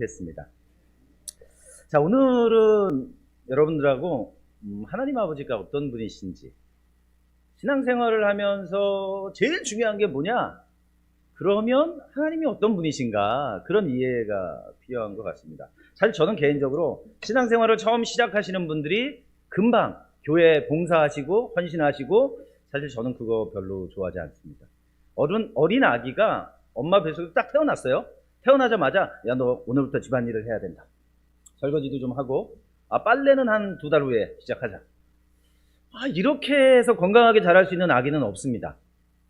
겠습니다. 자, 오늘은 여러분들하고 하나님 아버지가 어떤 분이신지, 신앙생활을 하면서 제일 중요한 게 뭐냐? 그러면 하나님이 어떤 분이신가? 그런 이해가 필요한 것 같습니다. 사실 저는 개인적으로 신앙생활을 처음 시작하시는 분들이 금방 교회에 봉사하시고 헌신하시고, 사실 저는 그거 별로 좋아하지 않습니다. 어린 아기가 엄마 뱃속에 딱 태어났어요. 태어나자마자 야, 너 오늘부터 집안일을 해야 된다. 설거지도 좀 하고, 빨래는 한 2달 후에 시작하자. 이렇게 해서 건강하게 자랄 수 있는 아기는 없습니다.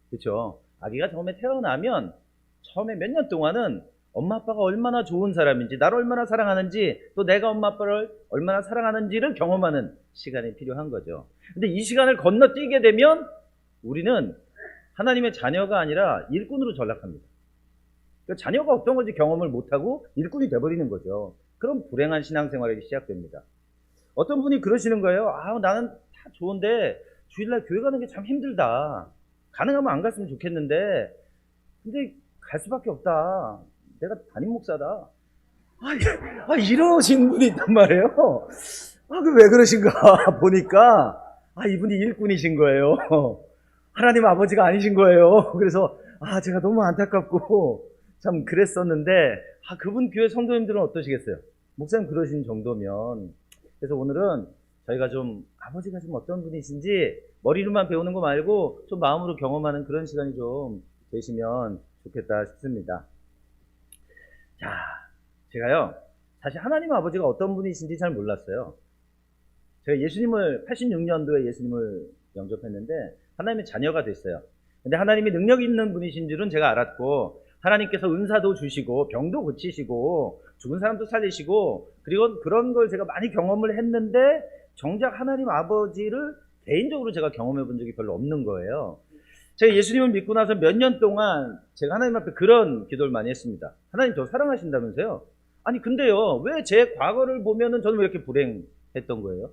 그렇죠? 아기가 처음에 태어나면 처음에 몇 년 동안은 엄마 아빠가 얼마나 좋은 사람인지, 나를 얼마나 사랑하는지, 또 내가 엄마 아빠를 얼마나 사랑하는지를 경험하는 시간이 필요한 거죠. 근데 이 시간을 건너뛰게 되면 우리는 하나님의 자녀가 아니라 일꾼으로 전락합니다. 그러니까 자녀가 어떤 건지 경험을 못하고 일꾼이 돼버리는 거죠. 그럼 불행한 신앙생활이 시작됩니다. 어떤 분이 그러시는 거예요. 나는 다 좋은데 주일날 교회 가는 게 참 힘들다. 가능하면 안 갔으면 좋겠는데 근데 갈 수밖에 없다. 내가 담임 목사다. 이러신 분이 있단 말이에요. 그 왜 그러신가 보니까 이분이 일꾼이신 거예요. 하나님 아버지가 아니신 거예요. 그래서 제가 너무 안타깝고 참 그랬었는데 그분 교회 성도님들은 어떠시겠어요? 목사님 그러신 정도면. 그래서 오늘은 저희가 좀 아버지가 좀 어떤 분이신지 머리로만 배우는 거 말고 좀 마음으로 경험하는 그런 시간이 좀 되시면 좋겠다 싶습니다. 자, 제가요 사실 하나님 아버지가 어떤 분이신지 잘 몰랐어요. 제가 86년도에 예수님을 영접했는데 하나님의 자녀가 됐어요. 근데 하나님이 능력 있는 분이신 줄은 제가 알았고, 하나님께서 은사도 주시고 병도 고치시고 죽은 사람도 살리시고, 그리고 그런 걸 제가 많이 경험을 했는데 정작 하나님 아버지를 개인적으로 제가 경험해 본 적이 별로 없는 거예요. 제가 예수님을 믿고 나서 몇 년 동안 제가 하나님 앞에 그런 기도를 많이 했습니다. 하나님 저 사랑하신다면서요? 근데요 왜 제 과거를 보면은 저는 왜 이렇게 불행했던 거예요?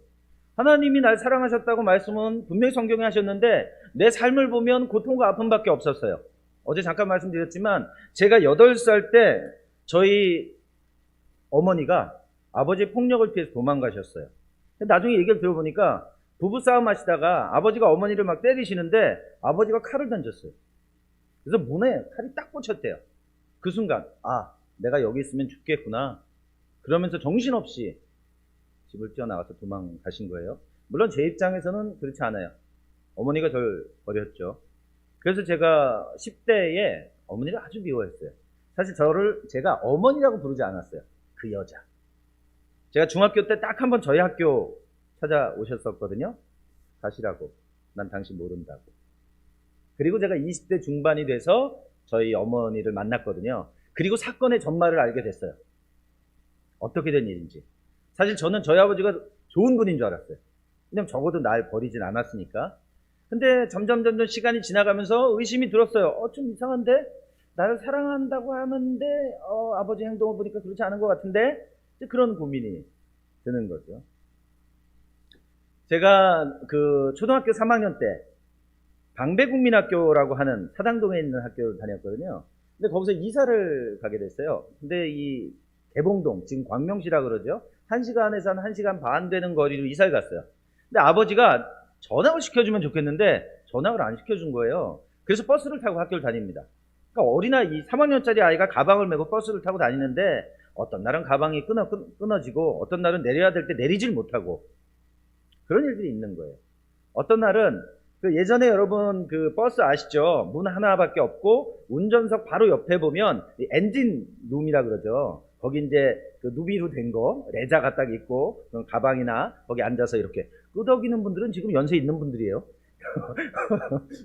하나님이 날 사랑하셨다고 말씀은 분명히 성경에 하셨는데 내 삶을 보면 고통과 아픔밖에 없었어요. 어제 잠깐 말씀드렸지만 제가 8살 때 저희 어머니가 아버지의 폭력을 피해서 도망가셨어요. 나중에 얘기를 들어보니까 부부싸움 하시다가 아버지가 어머니를 막 때리시는데 아버지가 칼을 던졌어요. 그래서 문에 칼이 딱 꽂혔대요. 그 순간 내가 여기 있으면 죽겠구나. 그러면서 정신없이 집을 뛰어나가서 도망가신 거예요. 물론 제 입장에서는 그렇지 않아요. 어머니가 저를 버렸죠. 그래서 제가 10대에 어머니를 아주 미워했어요. 사실 제가 어머니라고 부르지 않았어요. 그 여자. 제가 중학교 때 딱 한 번 저희 학교 찾아오셨었거든요. 가시라고. 난 당신 모른다고. 그리고 제가 20대 중반이 돼서 저희 어머니를 만났거든요. 그리고 사건의 전말을 알게 됐어요. 어떻게 된 일인지. 사실 저는 저희 아버지가 좋은 분인 줄 알았어요. 왜냐면 적어도 날 버리진 않았으니까. 근데 점점 시간이 지나가면서 의심이 들었어요. 좀 이상한데? 나를 사랑한다고 하는데 아버지 행동을 보니까 그렇지 않은 것 같은데? 그런 고민이 드는 거죠. 제가 그 초등학교 3학년 때 방배국민학교라고 하는 사당동에 있는 학교를 다녔거든요. 근데 거기서 이사를 가게 됐어요. 근데 이 개봉동, 지금 광명시라 그러죠. 1시간에서 한 1시간 반 되는 거리로 이사를 갔어요. 근데 아버지가 전학을 시켜주면 좋겠는데 전학을 안 시켜준 거예요. 그래서 버스를 타고 학교를 다닙니다. 그러니까 어린아이 3학년짜리 아이가 가방을 메고 버스를 타고 다니는데 어떤 날은 가방이 끊어지고 어떤 날은 내려야 될 때 내리질 못하고 그런 일들이 있는 거예요. 어떤 날은 예전에 여러분 그 버스 아시죠? 문 하나밖에 없고 운전석 바로 옆에 보면 엔진 룸이라 그러죠. 거기 이제 그 누비로 된 거 레자가 딱 있고 그런 가방이나 거기 앉아서 이렇게 끄덕이는 분들은 지금 연세 있는 분들이에요.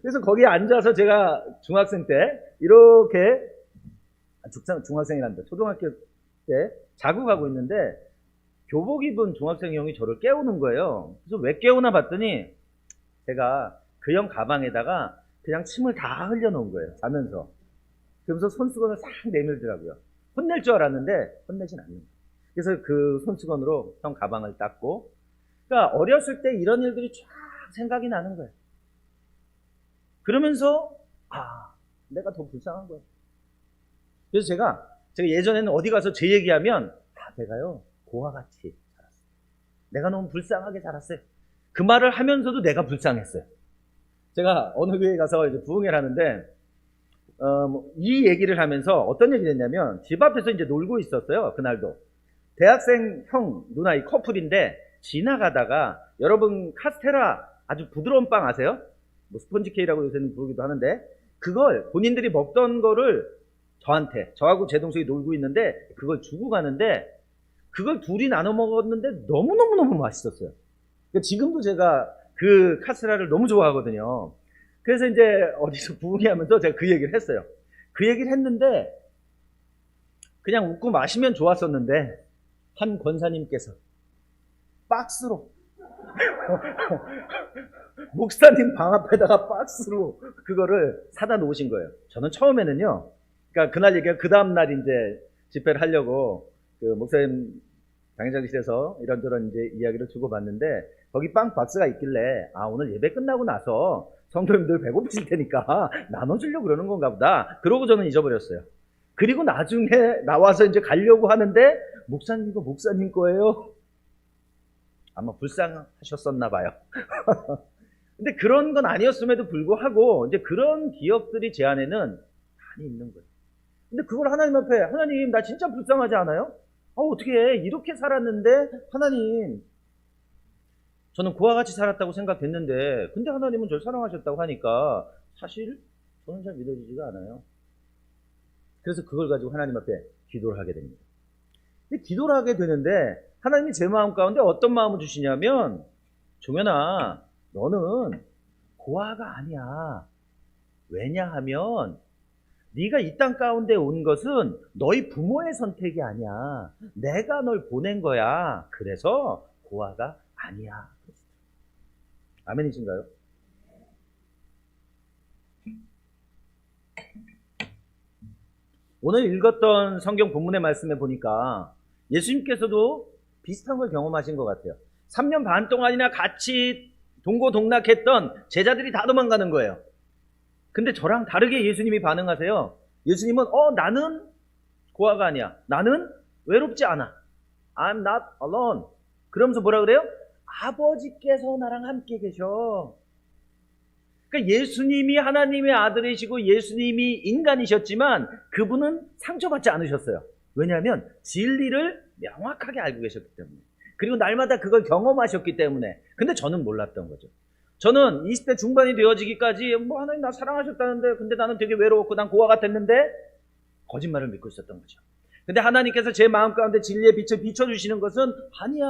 그래서 거기에 앉아서 제가 중학생 때 이렇게 중학생이란다 초등학교 때 자고 가고 있는데 교복 입은 중학생 형이 저를 깨우는 거예요. 그래서 왜 깨우나 봤더니 제가 그 형 가방에다가 그냥 침을 다 흘려놓은 거예요. 자면서. 그러면서 손수건을 싹 내밀더라고요. 혼낼 줄 알았는데 혼내진 않는 거예요. 그래서 그 손수건으로 형 가방을 닦고, 그러니까 어렸을 때 이런 일들이 쫙 생각이 나는 거예요. 그러면서 내가 더 불쌍한 거예요. 그래서 제가 제가 예전에는 어디 가서 제 얘기하면 내가요 고와 같이 자랐어요. 내가 너무 불쌍하게 자랐어요. 그 말을 하면서도 내가 불쌍했어요. 제가 어느 교회 가서 이제 부흥회를 하는데 이 얘기를 하면서 어떤 얘기를 했냐면 집 앞에서 이제 놀고 있었어요. 그날도 대학생 형 누나 이 커플인데 지나가다가 여러분 카스테라 아주 부드러운 빵 아세요? 뭐 스펀지 케이크라고 요새는 부르기도 하는데 그걸 본인들이 먹던 거를 저하고 제 동생이 놀고 있는데 그걸 주고 가는데 그걸 둘이 나눠 먹었는데 너무너무너무 맛있었어요. 그러니까 지금도 제가 그 카스테라를 너무 좋아하거든요. 그래서 이제 어디서 부흥회 하면서 제가 그 얘기를 했어요. 그 얘기를 했는데 그냥 웃고 마시면 좋았었는데 한 권사님께서 박스로 목사님 방 앞에다가 박스로 그거를 사다 놓으신 거예요. 저는 처음에는요. 그러니까 그날 얘기가 그 다음날 이제 집회를 하려고 그 목사님 당회장실에서 이런저런 이제 이야기를 주고받는데 거기 빵 박스가 있길래 오늘 예배 끝나고 나서 성도님들 배고프실 테니까 나눠주려고 그러는 건가 보다. 그러고 저는 잊어버렸어요. 그리고 나중에 나와서 이제 가려고 하는데 목사님 이거 목사님 거예요. 아마 불쌍하셨었나 봐요. 근데 그런 건 아니었음에도 불구하고 이제 그런 기억들이 제 안에는 많이 있는 거예요. 근데 그걸 하나님 앞에 하나님 나 진짜 불쌍하지 않아요? 어떻게 이렇게 살았는데 하나님 저는 그와 같이 살았다고 생각했는데 근데 하나님은 저를 사랑하셨다고 하니까 사실 저는 잘 믿어지지가 않아요. 그래서 그걸 가지고 하나님 앞에 기도를 하게 됩니다. 근데 기도를 하게 되는데 하나님이 제 마음 가운데 어떤 마음을 주시냐면 종현아 너는 고아가 아니야. 왜냐하면 네가 이 땅 가운데 온 것은 너희 부모의 선택이 아니야. 내가 널 보낸 거야. 그래서 고아가 아니야. 아멘이신가요? 오늘 읽었던 성경 본문의 말씀에 보니까 예수님께서도 비슷한 걸 경험하신 것 같아요. 3년 반 동안이나 같이 동고동락했던 제자들이 다 도망가는 거예요. 근데 저랑 다르게 예수님이 반응하세요. 예수님은 나는 고아가 아니야. 나는 외롭지 않아. I'm not alone. 그러면서 뭐라 그래요? 아버지께서 나랑 함께 계셔. 그러니까 예수님이 하나님의 아들이시고 예수님이 인간이셨지만 그분은 상처받지 않으셨어요. 왜냐하면 진리를 명확하게 알고 계셨기 때문에. 그리고 날마다 그걸 경험하셨기 때문에. 근데 저는 몰랐던 거죠. 저는 20대 중반이 되어지기까지 하나님 나 사랑하셨다는데 근데 나는 되게 외로웠고 난 고아 같았는데 거짓말을 믿고 있었던 거죠. 근데 하나님께서 제 마음 가운데 진리의 빛을 비춰주시는 것은 아니야.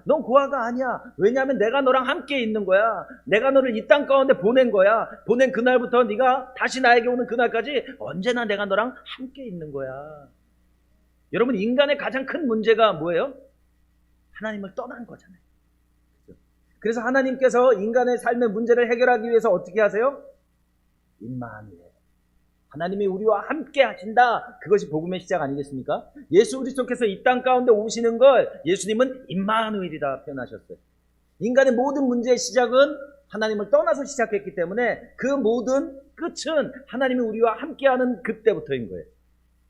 넌 고아가 아니야. 왜냐하면 내가 너랑 함께 있는 거야. 내가 너를 이 땅 가운데 보낸 거야. 보낸 그날부터 네가 다시 나에게 오는 그날까지 언제나 내가 너랑 함께 있는 거야. 여러분 인간의 가장 큰 문제가 뭐예요? 하나님을 떠난 거잖아요. 그래서 하나님께서 인간의 삶의 문제를 해결하기 위해서 어떻게 하세요? 임마누엘. 하나님이 우리와 함께 하신다. 그것이 복음의 시작 아니겠습니까? 예수 그리스도께서 이 땅 가운데 오시는 걸 예수님은 임마누엘이다 표현하셨어요. 인간의 모든 문제의 시작은 하나님을 떠나서 시작했기 때문에 그 모든 끝은 하나님이 우리와 함께하는 그때부터인 거예요.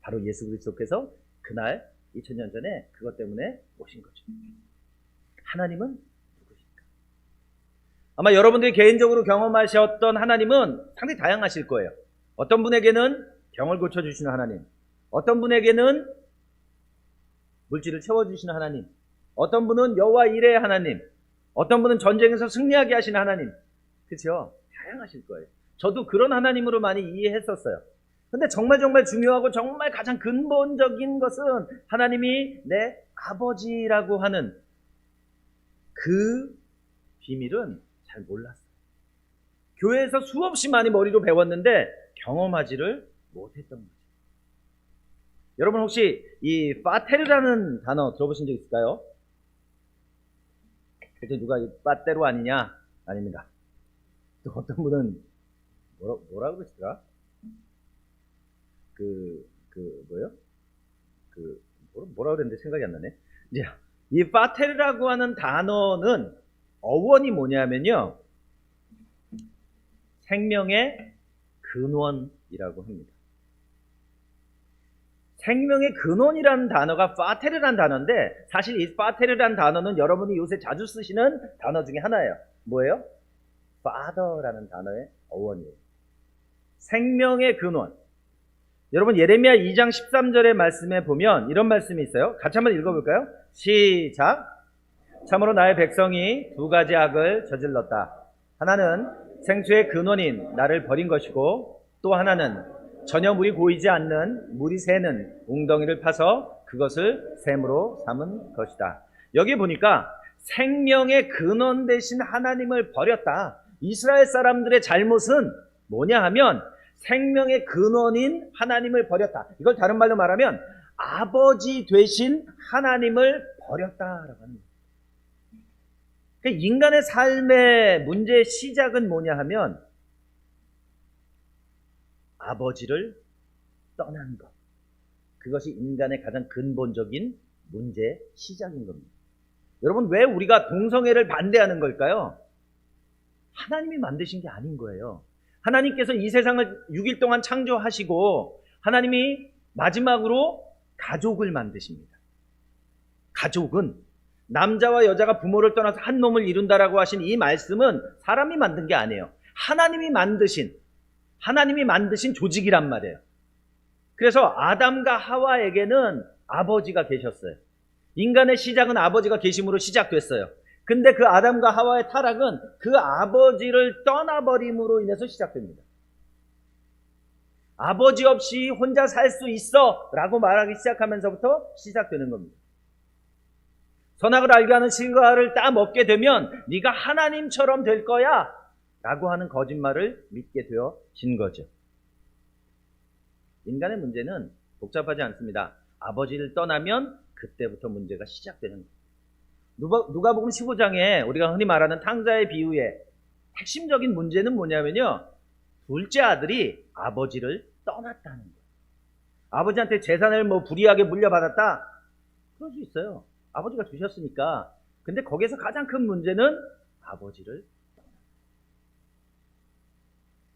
바로 예수 그리스도께서 그날 2000년 전에 그것 때문에 오신 거죠. 하나님은 누구십니까? 아마 여러분들이 개인적으로 경험하셨던 하나님은 상당히 다양하실 거예요. 어떤 분에게는 병을 고쳐주시는 하나님, 어떤 분에게는 물질을 채워주시는 하나님, 어떤 분은 여호와 이레의 하나님, 어떤 분은 전쟁에서 승리하게 하시는 하나님. 그렇죠? 다양하실 거예요. 저도 그런 하나님으로 많이 이해했었어요. 근데 정말 중요하고 정말 가장 근본적인 것은 하나님이 내 아버지라고 하는 그 비밀은 잘 몰랐어요. 교회에서 수없이 많이 머리로 배웠는데 경험하지를 못했던 거죠. 여러분 혹시 이 파테르라는 단어 들어보신 적 있을까요? 그때 누가 이 빠떼로 아니냐? 아닙니다. 또 어떤 분은 뭐라 그러시더라? 뭐요? 뭐라 그랬는데 생각이 안 나네. 이제 이 파테르라고 하는 단어는 어원이 뭐냐면요. 생명의 근원이라고 합니다. 생명의 근원이라는 단어가 파테르라는 단어인데, 사실 이 파테르라는 단어는 여러분이 요새 자주 쓰시는 단어 중에 하나예요. 뭐예요? Father라는 단어의 어원이에요. 생명의 근원. 여러분 예레미야 2장 13절의 말씀에 보면 이런 말씀이 있어요. 같이 한번 읽어볼까요? 시작. 참으로 나의 백성이 두 가지 악을 저질렀다. 하나는 생수의 근원인 나를 버린 것이고, 또 하나는 전혀 물이 고이지 않는 물이 새는 웅덩이를 파서 그것을 샘으로 삼은 것이다. 여기 보니까 생명의 근원 되신 하나님을 버렸다. 이스라엘 사람들의 잘못은 뭐냐 하면 생명의 근원인 하나님을 버렸다. 이걸 다른 말로 말하면 아버지 되신 하나님을 버렸다라고 합니다. 그러니까 인간의 삶의 문제의 시작은 뭐냐 하면 아버지를 떠난 것. 그것이 인간의 가장 근본적인 문제의 시작인 겁니다. 여러분, 왜 우리가 동성애를 반대하는 걸까요? 하나님이 만드신 게 아닌 거예요. 하나님께서 이 세상을 6일 동안 창조하시고 하나님이 마지막으로 가족을 만드십니다. 가족은 남자와 여자가 부모를 떠나서 한 몸을 이룬다라고 하신 이 말씀은 사람이 만든 게 아니에요. 하나님이 만드신 조직이란 말이에요. 그래서 아담과 하와에게는 아버지가 계셨어요. 인간의 시작은 아버지가 계심으로 시작됐어요. 근데 그 아담과 하와의 타락은 그 아버지를 떠나버림으로 인해서 시작됩니다. 아버지 없이 혼자 살 수 있어 라고 말하기 시작하면서부터 시작되는 겁니다. 선악을 알게 하는 실과를 따 먹게 되면 네가 하나님처럼 될 거야 라고 하는 거짓말을 믿게 되어진 거죠. 인간의 문제는 복잡하지 않습니다. 아버지를 떠나면 그때부터 문제가 시작되는 거예요. 누가복음 15장에 우리가 흔히 말하는 탕자의 비유의 핵심적인 문제는 뭐냐면요, 둘째 아들이 아버지를 떠났다는 거예요. 아버지한테 재산을 불이하게 물려받았다? 그럴 수 있어요. 아버지가 주셨으니까. 근데 거기에서 가장 큰 문제는 아버지를 떠났다.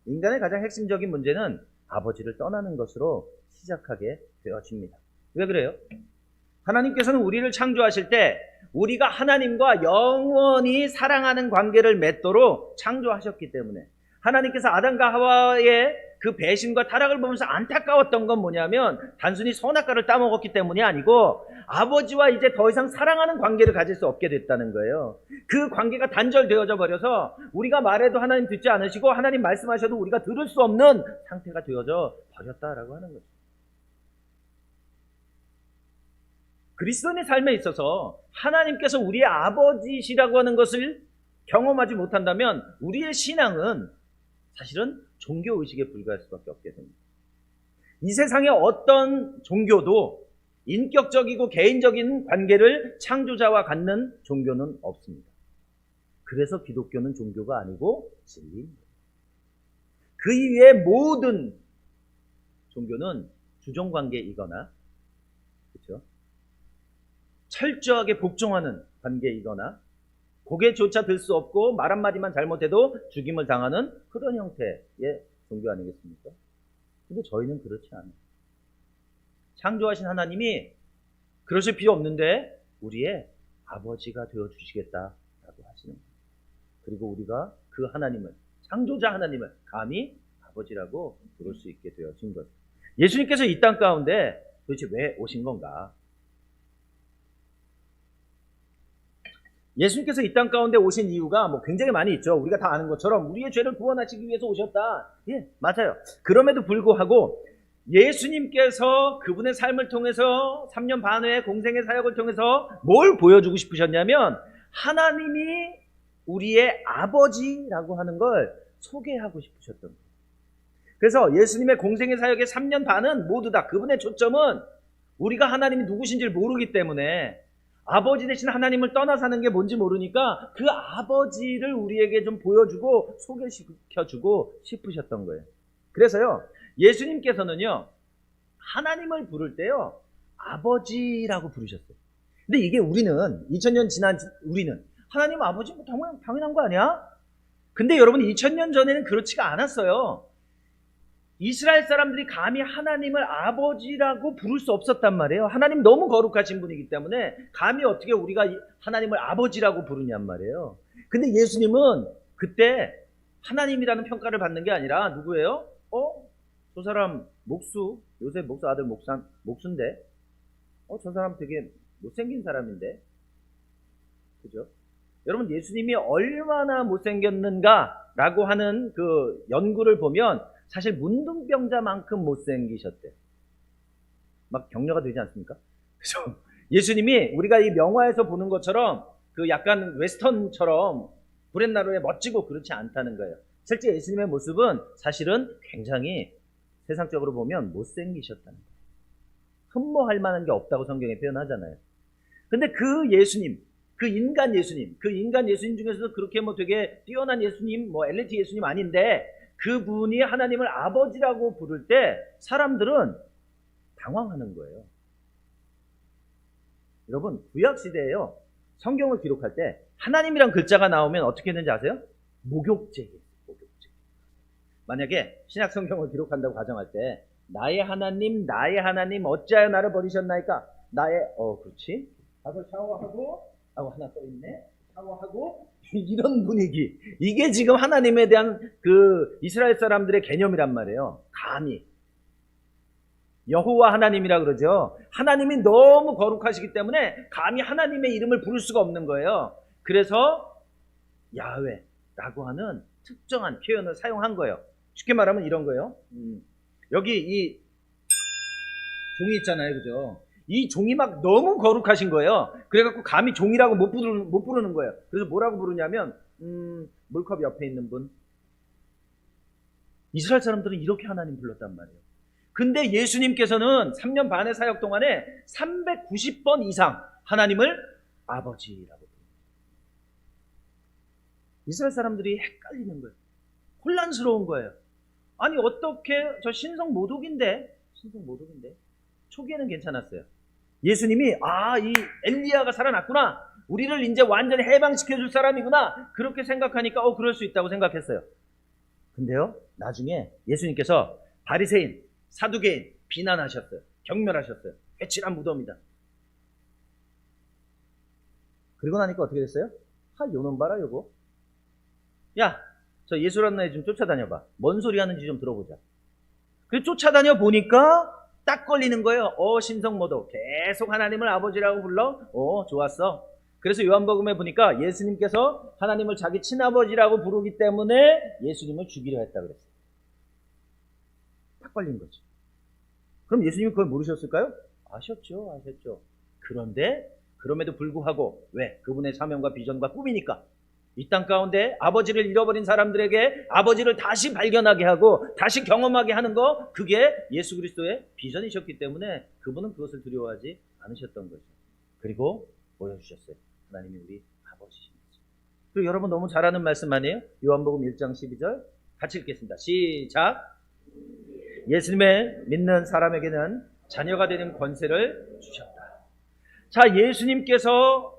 인간의 가장 핵심적인 문제는 아버지를 떠나는 것으로 시작하게 되어집니다. 왜 그래요? 하나님께서는 우리를 창조하실 때 우리가 하나님과 영원히 사랑하는 관계를 맺도록 창조하셨기 때문에, 하나님께서 아담과 하와의 그 배신과 타락을 보면서 안타까웠던 건 뭐냐면 단순히 선악과를 따먹었기 때문이 아니고 아버지와 이제 더 이상 사랑하는 관계를 가질 수 없게 됐다는 거예요. 그 관계가 단절되어져 버려서 우리가 말해도 하나님 듣지 않으시고 하나님 말씀하셔도 우리가 들을 수 없는 상태가 되어져 버렸다라고 하는 거죠. 그리스도인의 삶에 있어서 하나님께서 우리의 아버지시라고 하는 것을 경험하지 못한다면 우리의 신앙은 사실은 종교의식에 불과할 수밖에 없게 됩니다. 이 세상의 어떤 종교도 인격적이고 개인적인 관계를 창조자와 갖는 종교는 없습니다. 그래서 기독교는 종교가 아니고 진리입니다. 그 이외의 모든 종교는 주종관계이거나, 그렇죠? 철저하게 복종하는 관계이거나, 고개조차 들 수 없고 말 한마디만 잘못해도 죽임을 당하는 그런 형태의 종교 아니겠습니까? 근데 저희는 그렇지 않아요. 창조하신 하나님이 그러실 필요 없는데 우리의 아버지가 되어주시겠다라고 하시는 거예요. 그리고 우리가 그 하나님을, 창조자 하나님을 감히 아버지라고 부를 수 있게 되어진 거죠. 예수님께서 이 땅 가운데 도대체 왜 오신 건가? 예수님께서 이 땅 가운데 오신 이유가 굉장히 많이 있죠. 우리가 다 아는 것처럼 우리의 죄를 구원하시기 위해서 오셨다. 예, 맞아요. 그럼에도 불구하고 예수님께서 그분의 삶을 통해서 3년 반의 공생의 사역을 통해서 뭘 보여주고 싶으셨냐면 하나님이 우리의 아버지라고 하는 걸 소개하고 싶으셨던 거예요. 그래서 예수님의 공생의 사역의 3년 반은 모두 다 그분의 초점은 우리가 하나님이 누구신지를 모르기 때문에 아버지 대신 하나님을 떠나 사는 게 뭔지 모르니까 그 아버지를 우리에게 좀 보여주고 소개시켜주고 싶으셨던 거예요. 그래서요, 예수님께서는요, 하나님을 부를 때요, 아버지라고 부르셨어요. 근데 이게 우리는, 2000년 지난 우리는, 하나님 아버지 당연한 거 아니야? 근데 여러분, 2000년 전에는 그렇지가 않았어요. 이스라엘 사람들이 감히 하나님을 아버지라고 부를 수 없었단 말이에요. 하나님 너무 거룩하신 분이기 때문에 감히 어떻게 우리가 하나님을 아버지라고 부르냔 말이에요. 근데 예수님은 그때 하나님이라는 평가를 받는 게 아니라 누구예요? 저 사람 목수, 요셉 목수 아들 목수인데, 저 사람 되게 못생긴 사람인데, 그죠? 여러분, 예수님이 얼마나 못생겼는가라고 하는 그 연구를 보면 사실 문둥병자만큼 못생기셨대요. 막 격려가 되지 않습니까? 그죠? 예수님이 우리가 이 명화에서 보는 것처럼 그 약간 웨스턴처럼 브렛나루에 멋지고 그렇지 않다는 거예요. 실제 예수님의 모습은 사실은 굉장히 세상적으로 보면 못생기셨다는 거예요. 흠모할 만한 게 없다고 성경에 표현하잖아요. 근데 그 예수님, 그 인간 예수님 중에서도 그렇게 뭐 되게 뛰어난 예수님, 뭐 엘리트 예수님 아닌데 그분이 하나님을 아버지라고 부를 때 사람들은 당황하는 거예요. 여러분, 구약시대에요. 성경을 기록할 때 하나님이란 글자가 나오면 어떻게 했는지 아세요? 목욕제예요. 목욕제. 만약에 신약 성경을 기록한다고 가정할 때 나의 하나님 어찌하여 나를 버리셨나이까? 그렇지. 가서 샤워하고 하나 또 있네. 샤워하고 이런 분위기. 이게 지금 하나님에 대한 그 이스라엘 사람들의 개념이란 말이에요. 감히. 여호와 하나님이라 그러죠. 하나님이 너무 거룩하시기 때문에 감히 하나님의 이름을 부를 수가 없는 거예요. 그래서 야훼라고 하는 특정한 표현을 사용한 거예요. 쉽게 말하면 이런 거예요. 여기 이 종이 있잖아요. 그죠? 이 종이 막 너무 거룩하신 거예요. 그래갖고 감히 종이라고 못 부르는 거예요. 그래서 뭐라고 부르냐면 물컵 옆에 있는 분. 이스라엘 사람들은 이렇게 하나님 불렀단 말이에요. 근데 예수님께서는 3년 반의 사역 동안에 390번 이상 하나님을 아버지라고 부릅니다. 이스라엘 사람들이 헷갈리는 거예요. 혼란스러운 거예요. 아니 어떻게 저 신성 모독인데 초기에는 괜찮았어요. 예수님이 이 엘리야가 살아났구나, 우리를 이제 완전히 해방시켜줄 사람이구나, 그렇게 생각하니까 그럴 수 있다고 생각했어요. 근데요, 나중에 예수님께서 바리새인, 사두개인 비난하셨어요. 경멸하셨어요. 회칠한 무덤이다. 그리고 나니까 어떻게 됐어요? 요놈 봐라 요거. 야, 저 예수라는 애 좀 쫓아다녀봐. 뭔 소리 하는지 좀 들어보자. 그래서 쫓아다녀 보니까 딱 걸리는 거예요. 신성모독. 계속 하나님을 아버지라고 불러? 좋았어. 그래서 요한복음에 보니까 예수님께서 하나님을 자기 친아버지라고 부르기 때문에 예수님을 죽이려 했다 그랬어요. 딱 걸린 거지. 그럼 예수님이 그걸 모르셨을까요? 아셨죠. 그럼에도 불구하고 왜? 그분의 사명과 비전과 꿈이니까 이 땅 가운데 아버지를 잃어버린 사람들에게 아버지를 다시 발견하게 하고 다시 경험하게 하는 거, 그게 예수 그리스도의 비전이셨기 때문에 그분은 그것을 두려워하지 않으셨던 거죠. 그리고 보여주셨어요. 하나님이 우리 아버지신 거죠. 그리고 여러분 너무 잘 아는 말씀 아니에요? 요한복음 1장 12절 같이 읽겠습니다. 시작. 예수님을 믿는 사람에게는 자녀가 되는 권세를 주셨다. 자, 예수님께서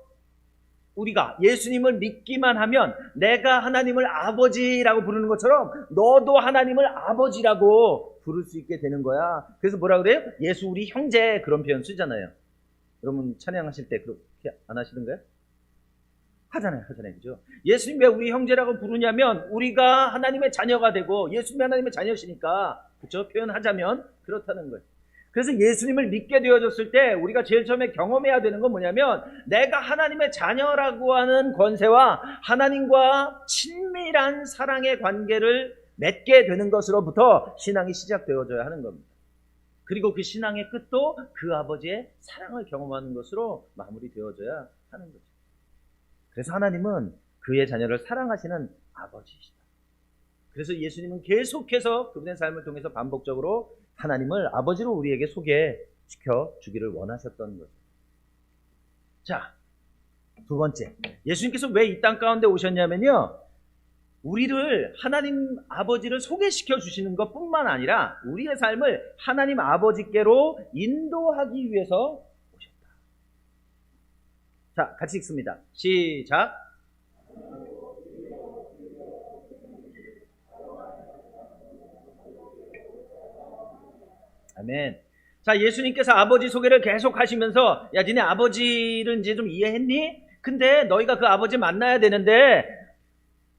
우리가 예수님을 믿기만 하면 내가 하나님을 아버지라고 부르는 것처럼 너도 하나님을 아버지라고 부를 수 있게 되는 거야. 그래서 뭐라 그래요? 예수 우리 형제, 그런 표현 쓰잖아요. 여러분 찬양하실 때 그렇게 안 하시던가요? 하잖아요. 그죠? 예수님 왜 우리 형제라고 부르냐면 우리가 하나님의 자녀가 되고 예수님이 하나님의 자녀시니까, 그렇죠? 표현하자면 그렇다는 거예요. 그래서 예수님을 믿게 되어졌을 때 우리가 제일 처음에 경험해야 되는 건 뭐냐면 내가 하나님의 자녀라고 하는 권세와 하나님과 친밀한 사랑의 관계를 맺게 되는 것으로부터 신앙이 시작되어져야 하는 겁니다. 그리고 그 신앙의 끝도 그 아버지의 사랑을 경험하는 것으로 마무리되어져야 하는 거죠. 그래서 하나님은 그의 자녀를 사랑하시는 아버지이시다. 그래서 예수님은 계속해서 그분의 삶을 통해서 반복적으로 하나님을 아버지로 우리에게 소개시켜 주기를 원하셨던 거죠. 자, 두 번째, 예수님께서 왜 이 땅 가운데 오셨냐면요, 우리를 하나님 아버지를 소개시켜 주시는 것뿐만 아니라 우리의 삶을 하나님 아버지께로 인도하기 위해서 오셨다. 자, 같이 읽습니다. 시작. 아멘. 자, 예수님께서 아버지 소개를 계속 하시면서, 야, 니네 아버지를 이제 좀 이해했니? 근데 너희가 그 아버지 만나야 되는데,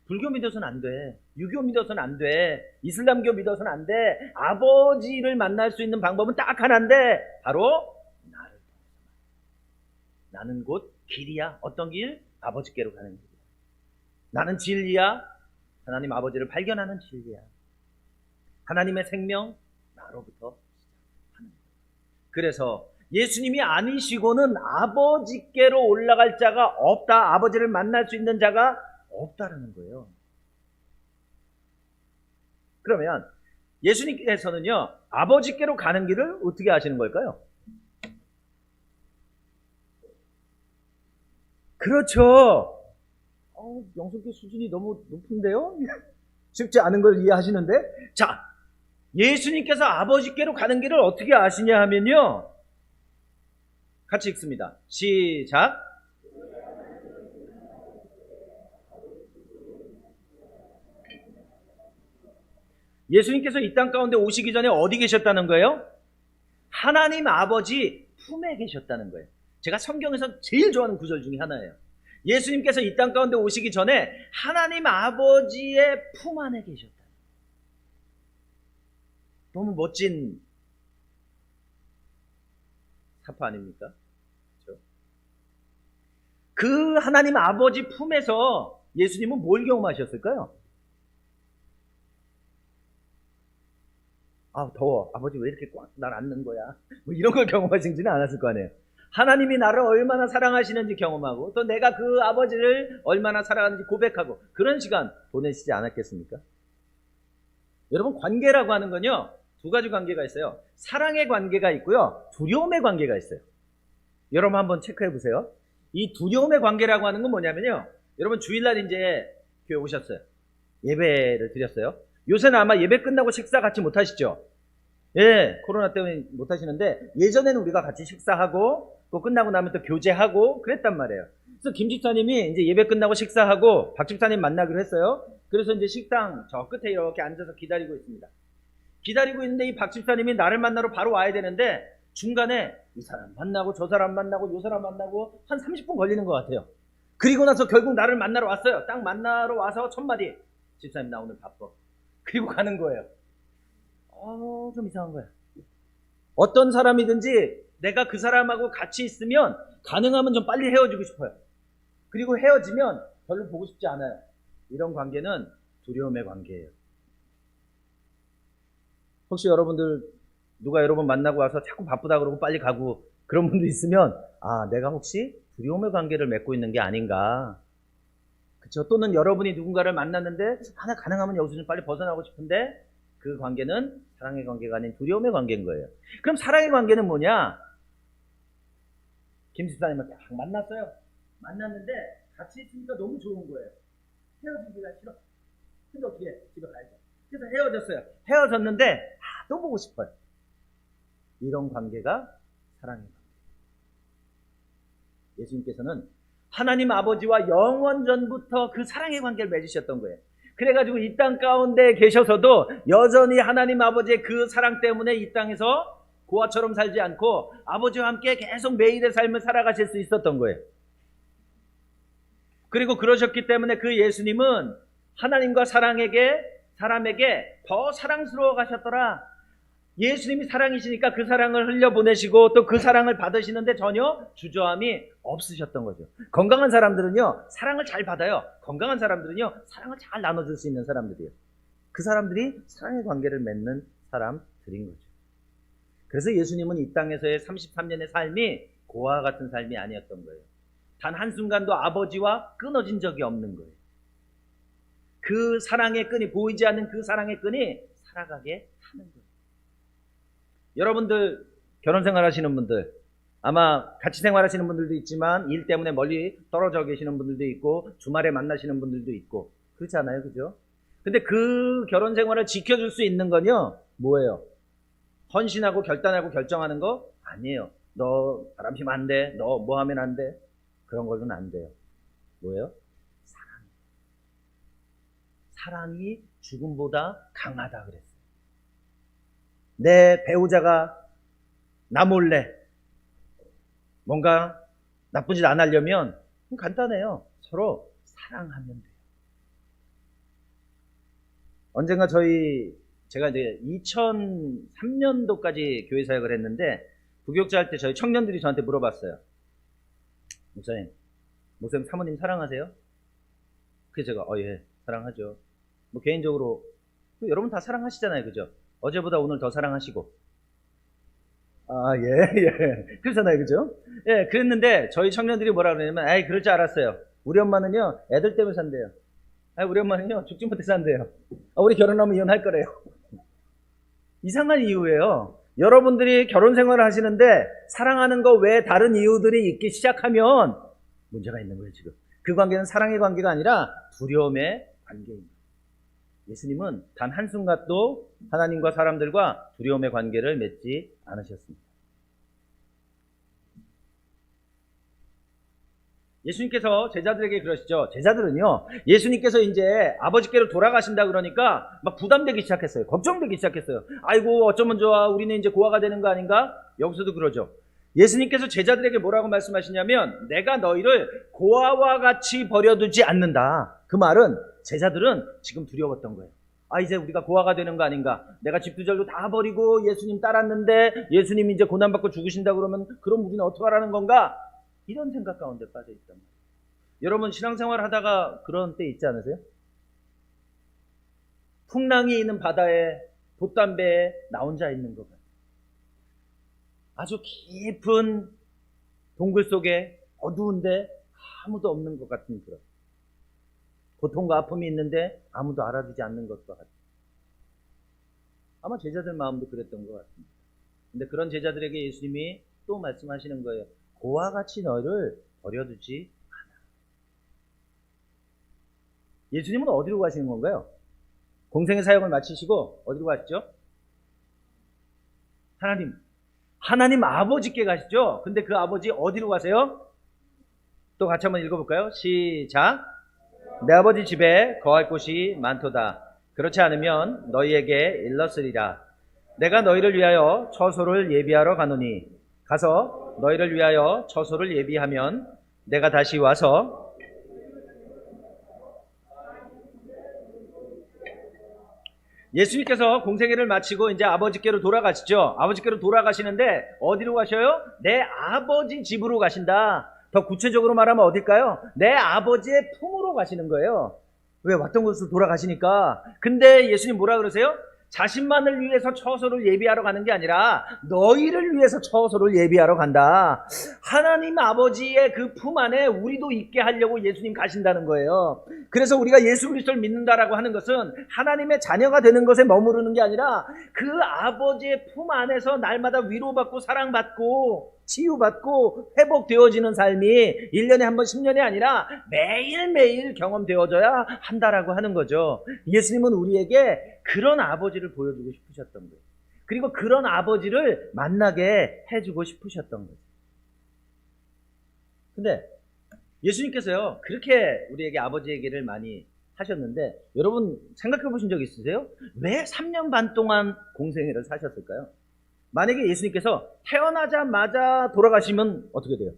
불교 믿어서는 안 돼. 유교 믿어서는 안 돼. 이슬람교 믿어서는 안 돼. 아버지를 만날 수 있는 방법은 딱 하나인데, 바로 나를. 나는 곧 길이야. 어떤 길? 아버지께로 가는 길이야. 나는 진리야. 하나님 아버지를 발견하는 진리야. 하나님의 생명, 나로부터 시작하는 거야. 그래서 예수님이 아니시고는 아버지께로 올라갈 자가 없다. 아버지를 만날 수 있는 자가 없다라는 거예요. 그러면 예수님께서는요, 아버지께로 가는 길을 어떻게 하시는 걸까요? 그렇죠. 영성교 수준이 너무 높은데요? 쉽지 않은 걸 이해하시는데? 자, 예수님께서 아버지께로 가는 길을 어떻게 아시냐 하면요, 같이 읽습니다. 시작. 예수님께서 이 땅 가운데 오시기 전에 어디 계셨다는 거예요? 하나님 아버지 품에 계셨다는 거예요. 제가 성경에서 제일 좋아하는 구절 중에 하나예요. 예수님께서 이 땅 가운데 오시기 전에 하나님 아버지의 품 안에 계셨다. 너무 멋진 사파 아닙니까? 그렇죠? 그 하나님 아버지 품에서 예수님은 뭘 경험하셨을까요? 아, 더워. 아버지 왜 이렇게 꽉 날 안는 거야? 뭐 이런 걸 경험하시지는 않았을 거 아니에요. 하나님이 나를 얼마나 사랑하시는지 경험하고, 또 내가 그 아버지를 얼마나 사랑하는지 고백하고, 그런 시간 보내시지 않았겠습니까? 여러분, 관계라고 하는 건요, 두 가지 관계가 있어요. 사랑의 관계가 있고요, 두려움의 관계가 있어요. 여러분 한번 체크해 보세요. 이 두려움의 관계라고 하는 건 뭐냐면요, 여러분 주일날 이제 교회 오셨어요. 예배를 드렸어요. 요새는 아마 예배 끝나고 식사 같이 못 하시죠? 예, 코로나 때문에 못 하시는데, 예전에는 우리가 같이 식사하고, 또 끝나고 나면 또 교제하고, 그랬단 말이에요. 그래서 김 집사님이 이제 예배 끝나고 식사하고, 박 집사님 만나기로 했어요. 그래서 이제 식당 저 끝에 이렇게 앉아서 기다리고 있습니다. 기다리고 있는데 이 박 집사님이 나를 만나러 바로 와야 되는데, 중간에 이 사람 만나고, 저 사람 만나고, 요 사람 만나고, 한 30분 걸리는 것 같아요. 그리고 나서 결국 나를 만나러 왔어요. 딱 만나러 와서 첫 마디, 집사님 나 오늘 바빠. 그리고 가는 거예요. 좀 이상한 거야. 어떤 사람이든지 내가 그 사람하고 같이 있으면 가능하면 좀 빨리 헤어지고 싶어요. 그리고 헤어지면 별로 보고 싶지 않아요. 이런 관계는 두려움의 관계예요. 혹시 여러분들 누가 여러분 만나고 와서 자꾸 바쁘다 그러고 빨리 가고 그런 분도 있으면, 아, 내가 혹시 두려움의 관계를 맺고 있는 게 아닌가. 그쵸? 또는 여러분이 누군가를 만났는데 하나 가능하면 여기서 좀 빨리 벗어나고 싶은데 그 관계는 사랑의 관계가 아닌 두려움의 관계인 거예요. 그럼 사랑의 관계는 뭐냐? 김 집사님을 딱 만났어요. 만났는데 같이 있으니까 너무 좋은 거예요. 헤어지기가 싫어. 근데 어떻게 해? 집에 가야죠. 그래서 헤어졌어요. 헤어졌는데 또 보고 싶어요. 이런 관계가 사랑의 관계. 예수님께서는 하나님 아버지와 영원 전부터 그 사랑의 관계를 맺으셨던 거예요. 그래가지고 이 땅 가운데 계셔서도 여전히 하나님 아버지의 그 사랑 때문에 이 땅에서 고아처럼 살지 않고 아버지와 함께 계속 매일의 삶을 살아가실 수 있었던 거예요. 그리고 그러셨기 때문에 그 예수님은 하나님과 사람에게 더 사랑스러워 가셨더라. 예수님이 사랑이시니까 그 사랑을 흘려보내시고 또 그 사랑을 받으시는데 전혀 주저함이 없으셨던 거죠. 건강한 사람들은요, 사랑을 잘 받아요. 건강한 사람들은요, 사랑을 잘 나눠줄 수 있는 사람들이에요. 그 사람들이 사랑의 관계를 맺는 사람들인 거죠. 그래서 예수님은 이 땅에서의 33년의 삶이 고아와 같은 삶이 아니었던 거예요. 단 한순간도 아버지와 끊어진 적이 없는 거예요. 그 사랑의 끈이, 보이지 않는 그 사랑의 끈이 살아가게 하는 거예요. 여러분들 결혼 생활하시는 분들, 아마 같이 생활하시는 분들도 있지만 일 때문에 멀리 떨어져 계시는 분들도 있고 주말에 만나시는 분들도 있고 그렇지 않아요? 그죠? 근데 그 결혼 생활을 지켜줄 수 있는 건요, 뭐예요? 헌신하고 결단하고 결정하는 거 아니에요. 너 바람 피면 안 돼. 너 뭐 하면 안 돼. 그런 걸로는 안 돼요. 뭐예요? 사랑. 사랑이 죽음보다 강하다 그랬어요. 내 배우자가 나 몰래 뭔가 나쁜 짓 안 하려면 간단해요. 서로 사랑하면 돼요. 언젠가 제가 이제 2003년도까지 교회 사역을 했는데, 부교육자 할 때 저희 청년들이 저한테 물어봤어요. 목사님 사모님 사랑하세요? 그래서 제가 예, 사랑하죠. 뭐 개인적으로 여러분 다 사랑하시잖아요, 그죠? 어제보다 오늘 더 사랑하시고. 예. 그렇잖아요, 그죠? 예, 그랬는데 저희 청년들이 뭐라 그러냐면, 에이, 그럴 줄 알았어요. 우리 엄마는요, 애들 때문에 산대요. 우리 엄마는요, 죽지 못해 산대요. 우리 결혼하면 이혼할 거래요. 이상한 이유예요. 여러분들이 결혼 생활을 하시는데 사랑하는 거 외에 다른 이유들이 있기 시작하면 문제가 있는 거예요, 지금. 그 관계는 사랑의 관계가 아니라 두려움의 관계입니다. 예수님은 단 한순간도 하나님과 사람들과 두려움의 관계를 맺지 않으셨습니다. 예수님께서 제자들에게 그러시죠. 제자들은요, 예수님께서 이제 아버지께로 돌아가신다 그러니까 막 부담되기 시작했어요. 걱정되기 시작했어요. 아이고, 어쩌면 좋아. 우리는 이제 고아가 되는 거 아닌가? 여기서도 그러죠. 예수님께서 제자들에게 뭐라고 말씀하시냐면, 내가 너희를 고아와 같이 버려두지 않는다. 그 말은 제자들은 지금 두려웠던 거예요. 이제 우리가 고아가 되는 거 아닌가? 내가 집두절도 다 버리고 예수님 따랐는데 예수님 이제 고난받고 죽으신다 그러면 그럼 우리는 어떡하라는 건가? 이런 생각 가운데 빠져 있단 말이에요. 여러분 신앙생활 하다가 그런 때 있지 않으세요? 풍랑이 있는 바다에 돛담배에 나 혼자 있는 것 같아요. 아주 깊은 동굴 속에 어두운데 아무도 없는 것 같은 그런 고통과 아픔이 있는데 아무도 알아주지 않는 것과 같아요. 아마 제자들 마음도 그랬던 것 같습니다. 근데 그런 제자들에게 예수님이 또 말씀하시는 거예요. 고와 같이 너희를 버려두지 않아. 예수님은 어디로 가시는 건가요? 공생의 사역을 마치시고 어디로 가시죠? 하나님 아버지께 가시죠. 근데 그 아버지 어디로 가세요? 또 같이 한번 읽어볼까요? 시작. 내 아버지 집에 거할 곳이 많도다. 그렇지 않으면 너희에게 일렀으리라. 내가 너희를 위하여 처소를 예비하러 가노니 가서 너희를 위하여 처소를 예비하면 내가 다시 와서 예수님께서 공생애를 마치고 이제 아버지께로 돌아가시죠. 아버지께로 돌아가시는데 어디로 가셔요? 내 아버지 집으로 가신다. 더 구체적으로 말하면 어딜까요? 내 아버지의 품으로 가시는 거예요. 왜? 왔던 곳으로 돌아가시니까. 근데 예수님 뭐라 그러세요? 자신만을 위해서 처소를 예비하러 가는 게 아니라 너희를 위해서 처소를 예비하러 간다. 하나님 아버지의 그 품 안에 우리도 있게 하려고 예수님 가신다는 거예요. 그래서 우리가 예수 그리스도를 믿는다라고 하는 것은 하나님의 자녀가 되는 것에 머무르는 게 아니라 그 아버지의 품 안에서 날마다 위로받고 사랑받고 치유받고 회복되어지는 삶이 1년에 한 번 10년이 아니라 매일매일 경험되어져야 한다라고 하는 거죠. 예수님은 우리에게 그런 아버지를 보여주고 싶으셨던 거예요. 그리고 그런 아버지를 만나게 해주고 싶으셨던 거예요. 근데 예수님께서요, 그렇게 우리에게 아버지 얘기를 많이 하셨는데 여러분 생각해 보신 적 있으세요? 왜 3년 반 동안 공생애를 사셨을까요? 만약에 예수님께서 태어나자마자 돌아가시면 어떻게 돼요?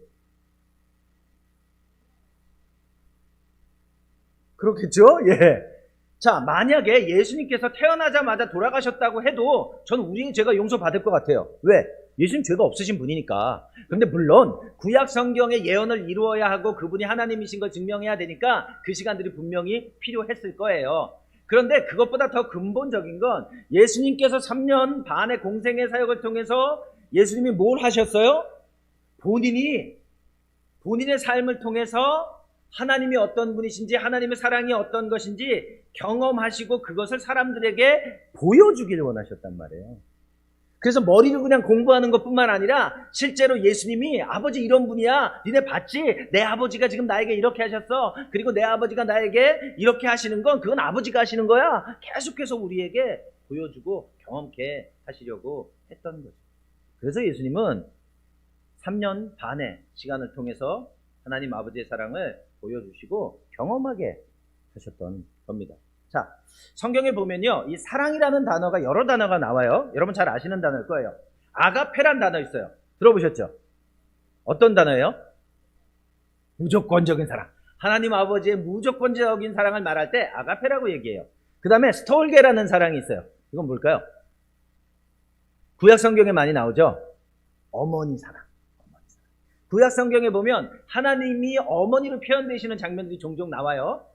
그렇겠죠? 예. 자, 만약에 예수님께서 태어나자마자 돌아가셨다고 해도 전 제가 용서받을 것 같아요. 왜? 예수님 죄가 없으신 분이니까. 그런데 물론 구약 성경의 예언을 이루어야 하고 그분이 하나님이신 걸 증명해야 되니까 그 시간들이 분명히 필요했을 거예요. 그런데 그것보다 더 근본적인 건 예수님께서 3년 반의 공생애 사역을 통해서 예수님이 뭘 하셨어요? 본인의 삶을 통해서 하나님이 어떤 분이신지 하나님의 사랑이 어떤 것인지 경험하시고 그것을 사람들에게 보여주길 원하셨단 말이에요. 그래서 머리를 그냥 공부하는 것뿐만 아니라 실제로 예수님이 아버지 이런 분이야. 니네 봤지? 내 아버지가 지금 나에게 이렇게 하셨어. 그리고 내 아버지가 나에게 이렇게 하시는 건 그건 아버지가 하시는 거야. 계속해서 우리에게 보여주고 경험케 하시려고 했던 거죠. 그래서 예수님은 3년 반의 시간을 통해서 하나님 아버지의 사랑을 보여주시고 경험하게 하셨던 겁니다. 자, 성경에 보면요, 이 사랑이라는 단어가 여러 단어가 나와요. 여러분 잘 아시는 단어일 거예요. 아가페란 단어 있어요. 들어보셨죠? 어떤 단어예요? 무조건적인 사랑. 하나님 아버지의 무조건적인 사랑을 말할 때 아가페라고 얘기해요. 그 다음에 스톨게라는 사랑이 있어요. 이건 뭘까요? 구약 성경에 많이 나오죠? 어머니 사랑. 구약 성경에 보면 하나님이 어머니로 표현되시는 장면들이 종종 나와요.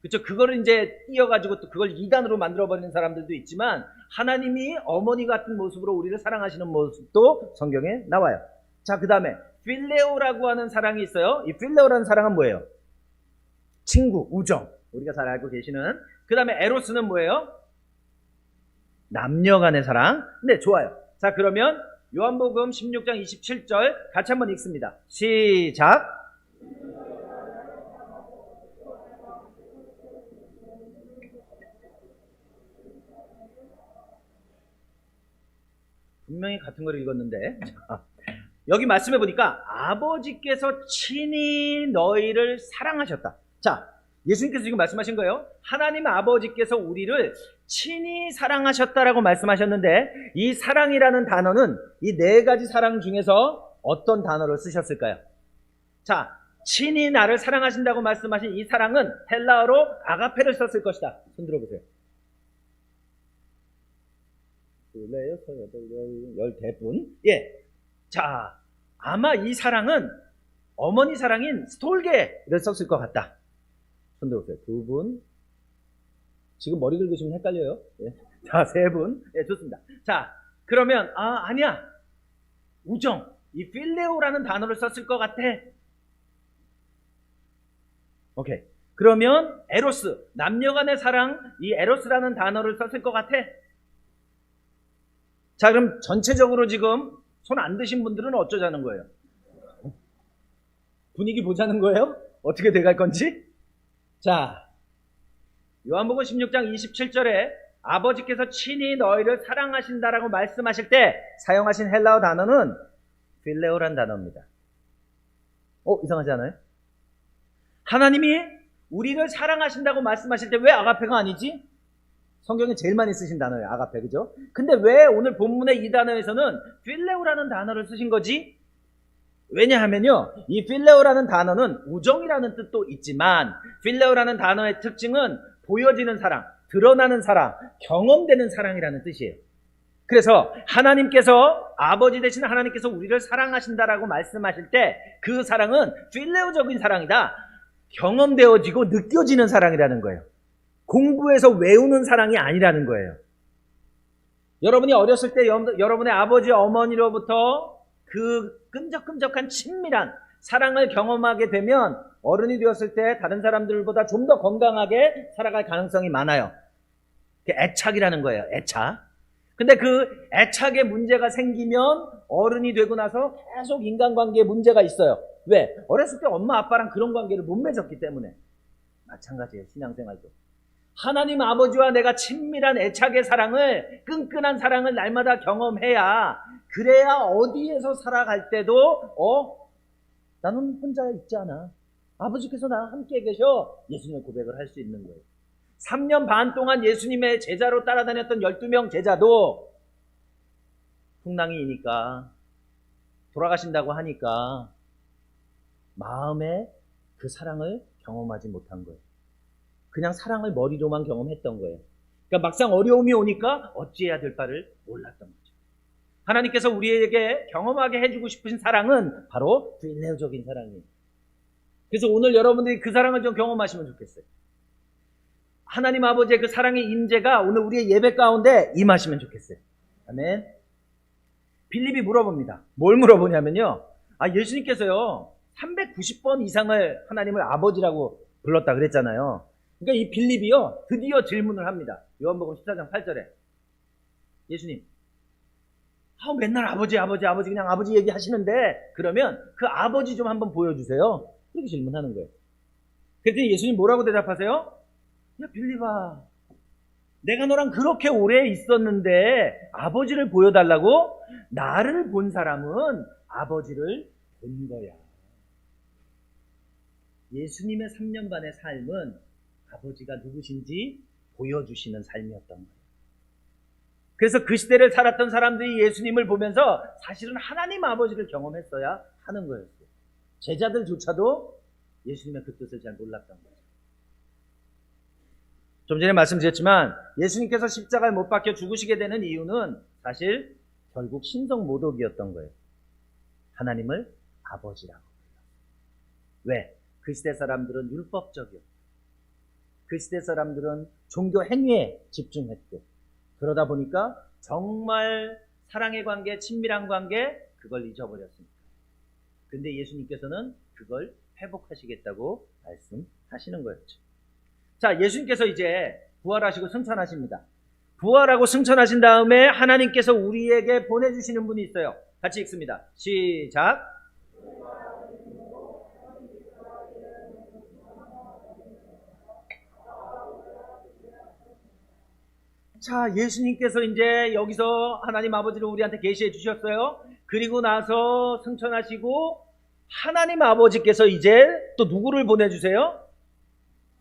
그렇죠? 그거를 이제 띄어가지고 또 그걸 이단으로 만들어버리는 사람들도 있지만 하나님이 어머니 같은 모습으로 우리를 사랑하시는 모습도 성경에 나와요. 자, 그 다음에 필레오라고 하는 사랑이 있어요. 이 필레오라는 사랑은 뭐예요? 친구, 우정. 우리가 잘 알고 계시는. 그 다음에 에로스는 뭐예요? 남녀 간의 사랑. 네, 좋아요. 자, 그러면 요한복음 16장 27절 같이 한번 읽습니다. 시작. 분명히 같은 걸 읽었는데, 여기 말씀해 보니까 아버지께서 친히 너희를 사랑하셨다. 자, 예수님께서 지금 말씀하신 거예요. 하나님 아버지께서 우리를 친히 사랑하셨다라고 말씀하셨는데, 이 사랑이라는 단어는 이 네 가지 사랑 중에서 어떤 단어를 쓰셨을까요? 자, 친히 나를 사랑하신다고 말씀하신 이 사랑은 헬라어로 아가페를 썼을 것이다. 손 들어보세요. 14분. 예. 자, 아마 이 사랑은 어머니 사랑인 스톨게를 썼을 것 같다. 손 들어보세요. 2분. 지금 머리 긁으시면 헷갈려요. 예. 자, 3분. 예, 좋습니다. 자, 그러면, 아니야. 우정. 이 필레오라는 단어를 썼을 것 같아. 오케이. 그러면 에로스. 남녀 간의 사랑. 이 에로스라는 단어를 썼을 것 같아. 자, 그럼 전체적으로 지금 손 안 드신 분들은 어쩌자는 거예요? 분위기 보자는 거예요? 어떻게 돼갈 건지? 자, 요한복음 16장 27절에 아버지께서 친히 너희를 사랑하신다라고 말씀하실 때 사용하신 헬라어 단어는 필레오란 단어입니다. 이상하지 않아요? 하나님이 우리를 사랑하신다고 말씀하실 때 왜 아가페가 아니지? 성경에 제일 많이 쓰신 단어예요. 아가페, 그죠? 근데 왜 오늘 본문의 이 단어에서는 필레오라는 단어를 쓰신 거지? 왜냐하면요, 이 필레오라는 단어는 우정이라는 뜻도 있지만 필레오라는 단어의 특징은 보여지는 사랑, 드러나는 사랑, 경험되는 사랑이라는 뜻이에요. 그래서 하나님께서, 아버지 되신 하나님께서 우리를 사랑하신다라고 말씀하실 때 그 사랑은 필레오적인 사랑이다. 경험되어지고 느껴지는 사랑이라는 거예요. 공부해서 외우는 사랑이 아니라는 거예요. 여러분이 어렸을 때 여러분의 아버지, 어머니로부터 그 끈적끈적한 친밀한 사랑을 경험하게 되면 어른이 되었을 때 다른 사람들보다 좀 더 건강하게 살아갈 가능성이 많아요. 애착이라는 거예요. 애착. 근데 그 애착에 문제가 생기면 어른이 되고 나서 계속 인간관계에 문제가 있어요. 왜? 어렸을 때 엄마 아빠랑 그런 관계를 못 맺었기 때문에. 마찬가지예요. 신앙생활도. 하나님 아버지와 내가 친밀한 애착의 사랑을, 끈끈한 사랑을 날마다 경험해야, 그래야 어디에서 살아갈 때도 나는 혼자 있지 않아. 아버지께서 나와 함께 계셔. 예수님의 고백을 할 수 있는 거예요. 3년 반 동안 예수님의 제자로 따라다녔던 12명 제자도 풍랑이니까, 돌아가신다고 하니까 마음에 그 사랑을 경험하지 못한 거예요. 그냥 사랑을 머리로만 경험했던 거예요. 그러니까 막상 어려움이 오니까 어찌해야 될 바를 몰랐던 거죠. 하나님께서 우리에게 경험하게 해주고 싶으신 사랑은 바로 필레오적인 사랑이에요. 그래서 오늘 여러분들이 그 사랑을 좀 경험하시면 좋겠어요. 하나님 아버지의 그 사랑의 임재가 오늘 우리의 예배 가운데 임하시면 좋겠어요. 아멘. 빌립이 물어봅니다. 뭘 물어보냐면요. 예수님께서요 390번 이상을 하나님을 아버지라고 불렀다 그랬잖아요. 그러니까 이 빌립이요 드디어 질문을 합니다. 요한복음 14장 8절에 예수님, 맨날 아버지 그냥 아버지 얘기하시는데 그러면 그 아버지 좀 한번 보여주세요. 그렇게 질문하는 거예요. 그랬더니 예수님 뭐라고 대답하세요? 야 빌립아, 내가 너랑 그렇게 오래 있었는데 아버지를 보여달라고? 나를 본 사람은 아버지를 본 거야. 예수님의 3년 반의 삶은 아버지가 누구신지 보여주시는 삶이었던 거예요. 그래서 그 시대를 살았던 사람들이 예수님을 보면서 사실은 하나님 아버지를 경험했어야 하는 거였어요. 제자들조차도 예수님의 그 뜻을 잘 몰랐던 거죠. 좀 전에 말씀드렸지만 예수님께서 십자가에 못 박혀 죽으시게 되는 이유는 사실 결국 신성 모독이었던 거예요. 하나님을 아버지라고. 왜? 그 시대 사람들은 율법적이었고, 그 시대 사람들은 종교 행위에 집중했고, 그러다 보니까 정말 사랑의 관계, 친밀한 관계, 그걸 잊어버렸습니다. 근데 예수님께서는 그걸 회복하시겠다고 말씀하시는 거였죠. 자, 예수님께서 이제 부활하시고 승천하십니다. 부활하고 승천하신 다음에 하나님께서 우리에게 보내주시는 분이 있어요. 같이 읽습니다. 시작. 자, 예수님께서 이제 여기서 하나님 아버지를 우리한테 계시해 주셨어요. 그리고 나서 승천하시고 하나님 아버지께서 이제 또 누구를 보내주세요?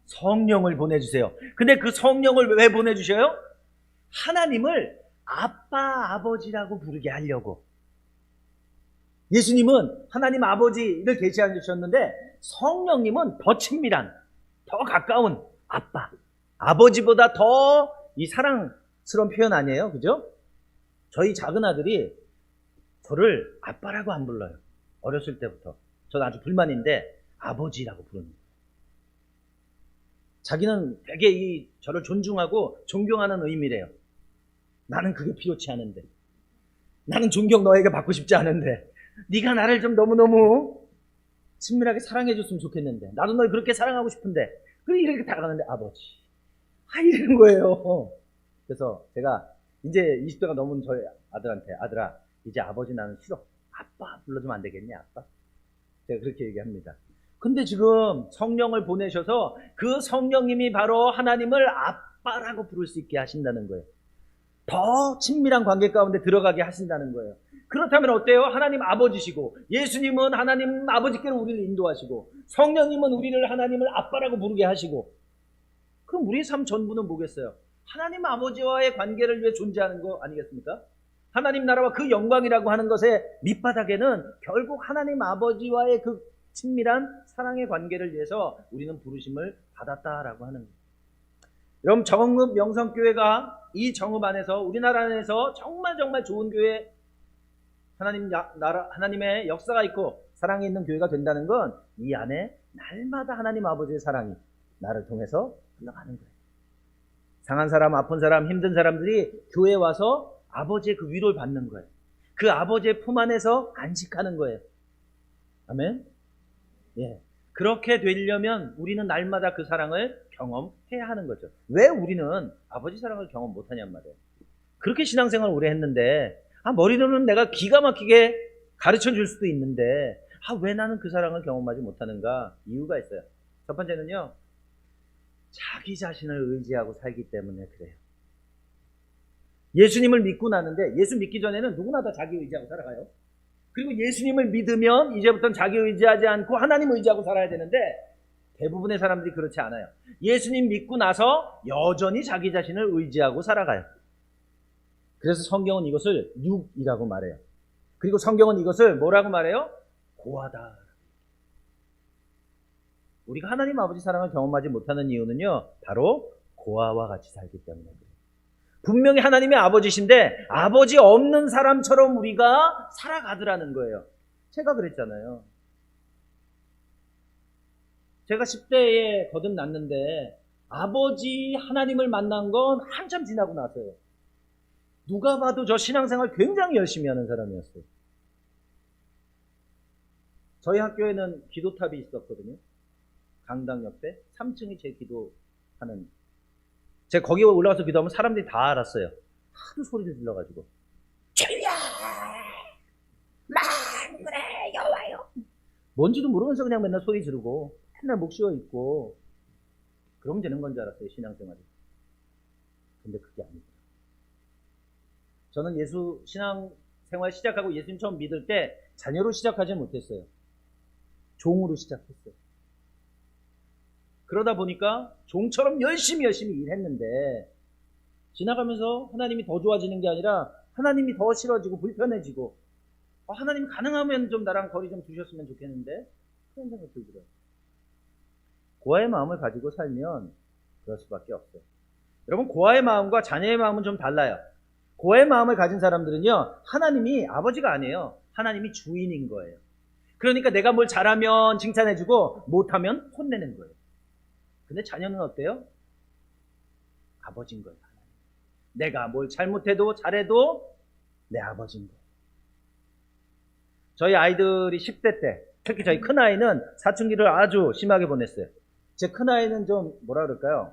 성령을 보내주세요. 근데 그 성령을 왜 보내주셔요? 하나님을 아빠, 아버지라고 부르게 하려고. 예수님은 하나님 아버지를 계시해 주셨는데 성령님은 더 친밀한, 더 가까운 아빠, 아버지보다 더 이 사랑스러운 표현 아니에요? 그죠? 저희 작은 아들이 저를 아빠라고 안 불러요. 어렸을 때부터. 저는 아주 불만인데 아버지라고 부르는 거예요. 자기는 되게 저를 존중하고 존경하는 의미래요. 나는 그게 필요치 않은데. 나는 존경 너에게 받고 싶지 않은데. 네가 나를 좀 너무너무 친밀하게 사랑해 줬으면 좋겠는데. 나도 널 그렇게 사랑하고 싶은데. 그래 이렇게 다가가는데 아버지. 이러는 거예요. 그래서 제가 이제 20대가 넘은 저희 아들한테 아들아 이제 아버지 나는 싫어. 아빠 불러주면 안 되겠냐 아빠? 제가 그렇게 얘기합니다. 근데 지금 성령을 보내셔서 그 성령님이 바로 하나님을 아빠라고 부를 수 있게 하신다는 거예요. 더 친밀한 관계 가운데 들어가게 하신다는 거예요. 그렇다면 어때요? 하나님 아버지시고 예수님은 하나님 아버지께로 우리를 인도하시고 성령님은 우리를 하나님을 아빠라고 부르게 하시고 그럼 우리의 삶 전부는 뭐겠어요? 하나님 아버지와의 관계를 위해 존재하는 거 아니겠습니까? 하나님 나라와 그 영광이라고 하는 것의 밑바닥에는 결국 하나님 아버지와의 그 친밀한 사랑의 관계를 위해서 우리는 부르심을 받았다라고 하는 거예요. 여러분 정읍 명성교회가 이 정읍 안에서 우리나라 안에서 정말 좋은 교회 하나님의 역사가 있고 사랑이 있는 교회가 된다는 건 이 안에 날마다 하나님 아버지의 사랑이 나를 통해서 흘러가는 거예요. 상한 사람, 아픈 사람, 힘든 사람들이 교회에 와서 아버지의 그 위로를 받는 거예요. 그 아버지의 품 안에서 안식하는 거예요. 아멘? 예. 그렇게 되려면 우리는 날마다 그 사랑을 경험해야 하는 거죠. 왜 우리는 아버지 사랑을 경험 못하냔 말이에요. 그렇게 신앙생활 오래 했는데, 머리로는 내가 기가 막히게 가르쳐 줄 수도 있는데, 왜 나는 그 사랑을 경험하지 못하는가? 이유가 있어요. 첫 번째는요, 자기 자신을 의지하고 살기 때문에 그래요. 예수님을 믿고 나는데 예수 믿기 전에는 누구나 다 자기 의지하고 살아가요. 그리고 예수님을 믿으면 이제부터는 자기 의지하지 않고 하나님 의지하고 살아야 되는데 대부분의 사람들이 그렇지 않아요. 예수님 믿고 나서 여전히 자기 자신을 의지하고 살아가요. 그래서 성경은 이것을 육이라고 말해요. 그리고 성경은 이것을 뭐라고 말해요? 고하다. 우리가 하나님 아버지 사랑을 경험하지 못하는 이유는요, 바로 고아와 같이 살기 때문에 그래요. 분명히 하나님의 아버지신데 아버지 없는 사람처럼 우리가 살아가더라는 거예요. 제가 그랬잖아요. 제가 10대에 거듭났는데 아버지 하나님을 만난 건 한참 지나고 나서요. 누가 봐도 저 신앙생활 굉장히 열심히 하는 사람이었어요. 저희 학교에는 기도탑이 있었거든요. 강당 옆에 3층이 제 기도하는. 제가 거기 올라가서 기도하면 사람들이 다 알았어요. 하도 소리를 질러가지고 주여 만군의 여호와여 뭔지도 모르면서 그냥 맨날 소리 지르고 맨날 목 쉬어 있고 그러면 되는 건 줄 알았어요. 신앙생활이. 근데 그게 아니다. 저는 예수 신앙생활 시작하고 예수님 처음 믿을 때 자녀로 시작하지 못했어요. 종으로 시작했어요. 그러다 보니까 종처럼 열심히 일했는데 지나가면서 하나님이 더 좋아지는 게 아니라 하나님이 더 싫어지고 불편해지고, 하나님 가능하면 좀 나랑 거리 좀 두셨으면 좋겠는데, 그런 생각 들더라고요. 고아의 마음을 가지고 살면 그럴 수밖에 없어요. 여러분, 고아의 마음과 자녀의 마음은 좀 달라요. 고아의 마음을 가진 사람들은요, 하나님이 아버지가 아니에요. 하나님이 주인인 거예요. 그러니까 내가 뭘 잘하면 칭찬해주고 못하면 혼내는 거예요. 근데 자녀는 어때요? 아버지인 거예요. 하나님. 내가 뭘 잘못해도 잘해도 내 아버지인 거예요. 저희 아이들이 10대 때, 특히 저희 큰아이는 사춘기를 아주 심하게 보냈어요. 제 큰아이는 좀 뭐라 그럴까요?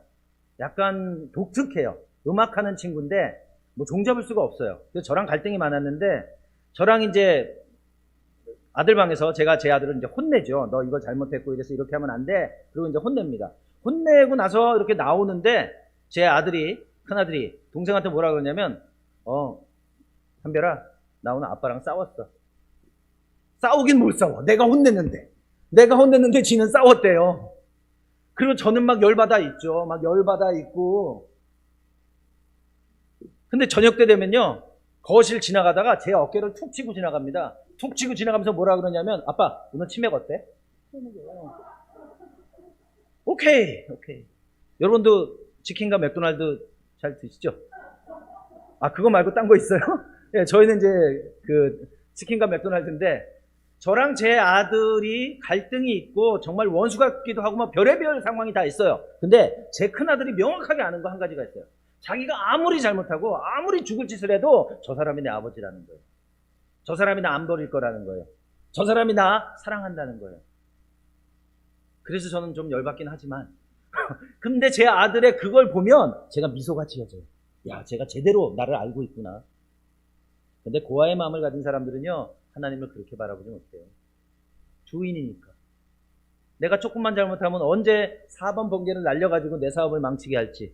약간 독특해요. 음악하는 친구인데 뭐 종잡을 수가 없어요. 그래서 저랑 갈등이 많았는데, 저랑 이제 아들 방에서 제가 제 아들을 이제 혼내죠. 너 이거 잘못했고 이래서 이렇게 하면 안 돼. 그리고 이제 혼냅니다. 혼내고 나서 이렇게 나오는데 제 아들이, 큰아들이 동생한테 뭐라 그러냐면, 한별아, 나 오늘 아빠랑 싸웠어. 싸우긴 뭘 싸워. 내가 혼냈는데 지는 싸웠대요. 그리고 저는 막 열받아 있죠. 막 열받아 있고. 근데 저녁 때 되면요, 거실 지나가다가 제 어깨를 툭 치고 지나갑니다. 툭 치고 지나가면서 뭐라 그러냐면, 아빠, 오늘 치맥 어때? 오케이. 여러분도 치킨과 맥도날드 잘 드시죠? 그거 말고 딴 거 있어요? 예, 저희는 이제 그 치킨과 맥도날드인데, 저랑 제 아들이 갈등이 있고 정말 원수 같기도 하고 막 별의별 상황이 다 있어요. 근데 제 큰아들이 명확하게 아는 거 한 가지가 있어요. 자기가 아무리 잘못하고 아무리 죽을 짓을 해도 저 사람이 내 아버지라는 거예요. 저 사람이 나 안 버릴 거라는 거예요. 저 사람이 나 사랑한다는 거예요. 그래서 저는 좀 열받긴 하지만 근데 제 아들의 그걸 보면 제가 미소가 지어져요. 야, 제가 제대로 나를 알고 있구나. 근데 고아의 마음을 가진 사람들은요, 하나님을 그렇게 바라보지 못해요. 주인이니까. 내가 조금만 잘못하면 언제 4번 번개를 날려가지고 내 사업을 망치게 할지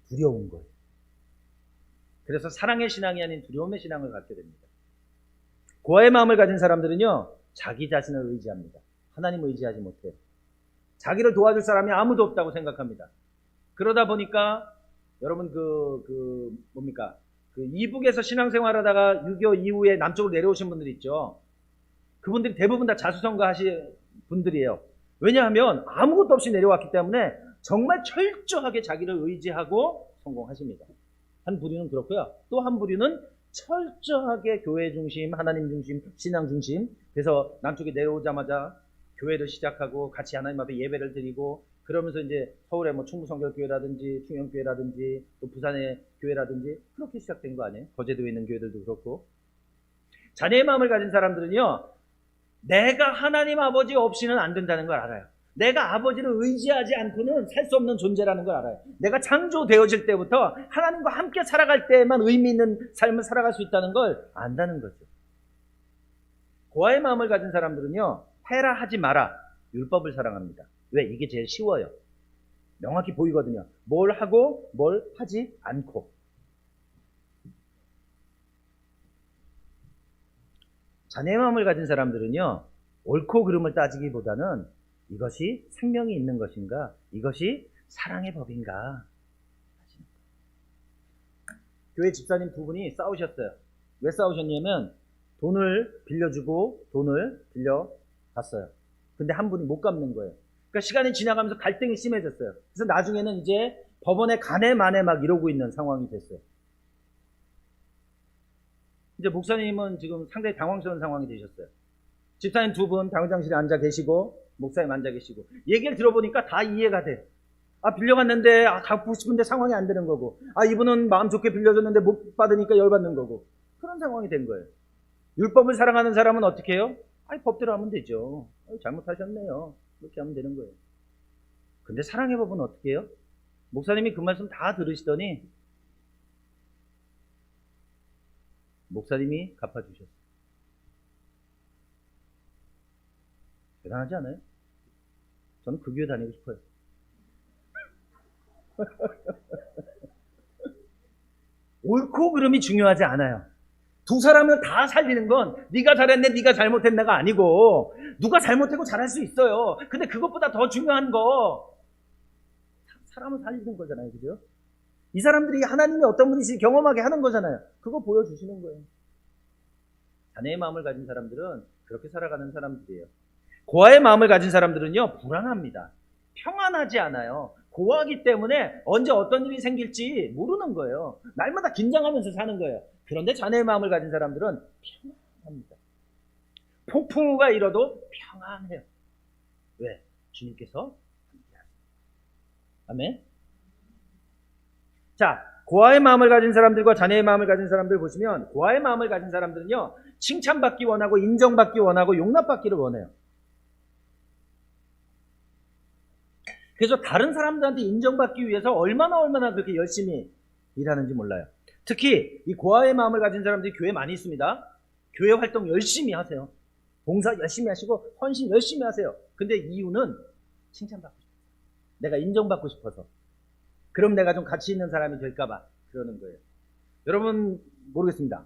두려운 거예요. 그래서 사랑의 신앙이 아닌 두려움의 신앙을 갖게 됩니다. 고아의 마음을 가진 사람들은요, 자기 자신을 의지합니다. 하나님을 의지하지 못해요. 자기를 도와줄 사람이 아무도 없다고 생각합니다. 그러다 보니까 여러분 뭡니까? 이북에서 신앙생활 하다가 6.25 이후에 남쪽으로 내려오신 분들 있죠. 그분들이 대부분 다 자수성가 하신 분들이에요. 왜냐하면 아무것도 없이 내려왔기 때문에 정말 철저하게 자기를 의지하고 성공하십니다. 한 부류는 그렇고요. 또 한 부류는 철저하게 교회 중심, 하나님 중심, 신앙 중심. 그래서 남쪽에 내려오자마자 교회를 시작하고 같이 하나님 앞에 예배를 드리고, 그러면서 이제 서울에 뭐 충무성결교회라든지 충영교회라든지 또 부산의 교회라든지 그렇게 시작된 거 아니에요? 거제도에 있는 교회들도 그렇고. 자녀의 마음을 가진 사람들은요, 내가 하나님 아버지 없이는 안 된다는 걸 알아요. 내가 아버지를 의지하지 않고는 살 수 없는 존재라는 걸 알아요. 내가 창조되어질 때부터 하나님과 함께 살아갈 때만 의미 있는 삶을 살아갈 수 있다는 걸 안다는 거죠. 고아의 마음을 가진 사람들은요, 해라 하지 마라 율법을 사랑합니다. 왜? 이게 제일 쉬워요. 명확히 보이거든요. 뭘 하고 뭘 하지 않고. 자녀의 마음을 가진 사람들은요, 옳고 그름을 따지기보다는 이것이 생명이 있는 것인가, 이것이 사랑의 법인가. 교회 집사님 두 분이 싸우셨어요. 왜 싸우셨냐면 돈을 빌려주고 돈을 빌려갔어요. 근데 한 분이 못 갚는 거예요. 그러니까 시간이 지나가면서 갈등이 심해졌어요. 그래서 나중에는 이제 법원에 가네 마네 막 이러고 있는 상황이 됐어요. 이제 목사님은 지금 상당히 당황스러운 상황이 되셨어요. 집사님 두 분 당회장실에 앉아 계시고 목사님 앉아 계시고, 얘기를 들어보니까 다 이해가 돼. 빌려갔는데 갚고 싶은데 상황이 안 되는 거고, 이분은 마음 좋게 빌려줬는데 못 받으니까 열받는 거고, 그런 상황이 된 거예요. 율법을 사랑하는 사람은 어떻게 해요? 법대로 하면 되죠. 잘못하셨네요. 그렇게 하면 되는 거예요. 근데 사랑의 법은 어떻게 해요? 목사님이 그 말씀 다 들으시더니 목사님이 갚아주셨어요. 대단하지 않아요? 저는 그 교회 다니고 싶어요. 옳고 그름이 중요하지 않아요. 두 사람을 다 살리는 건 네가 잘했네, 네가 잘못했네가 아니고, 누가 잘못했고 잘할 수 있어요. 근데 그것보다 더 중요한 거, 사람을 살리는 거잖아요. 그죠? 이 사람들이 하나님이 어떤 분이신지 경험하게 하는 거잖아요. 그거 보여주시는 거예요. 자네의 마음을 가진 사람들은 그렇게 살아가는 사람들이에요. 고아의 마음을 가진 사람들은요, 불안합니다. 평안하지 않아요. 고아이기 때문에 언제 어떤 일이 생길지 모르는 거예요. 날마다 긴장하면서 사는 거예요. 그런데 자네의 마음을 가진 사람들은 평안합니다. 폭풍우가 일어도 평안해요. 왜? 주님께서 아멘. 자, 고아의 마음을 가진 사람들과 자네의 마음을 가진 사람들 보시면, 고아의 마음을 가진 사람들은요, 칭찬받기 원하고 인정받기 원하고 용납받기를 원해요. 그래서 다른 사람들한테 인정받기 위해서 얼마나 그렇게 열심히 일하는지 몰라요. 특히 이 고아의 마음을 가진 사람들이 교회에 많이 있습니다. 교회 활동 열심히 하세요. 봉사 열심히 하시고 헌신 열심히 하세요. 근데 이유는 칭찬받고 싶어요. 내가 인정받고 싶어서. 그럼 내가 좀 가치 있는 사람이 될까봐 그러는 거예요. 여러분 모르겠습니다.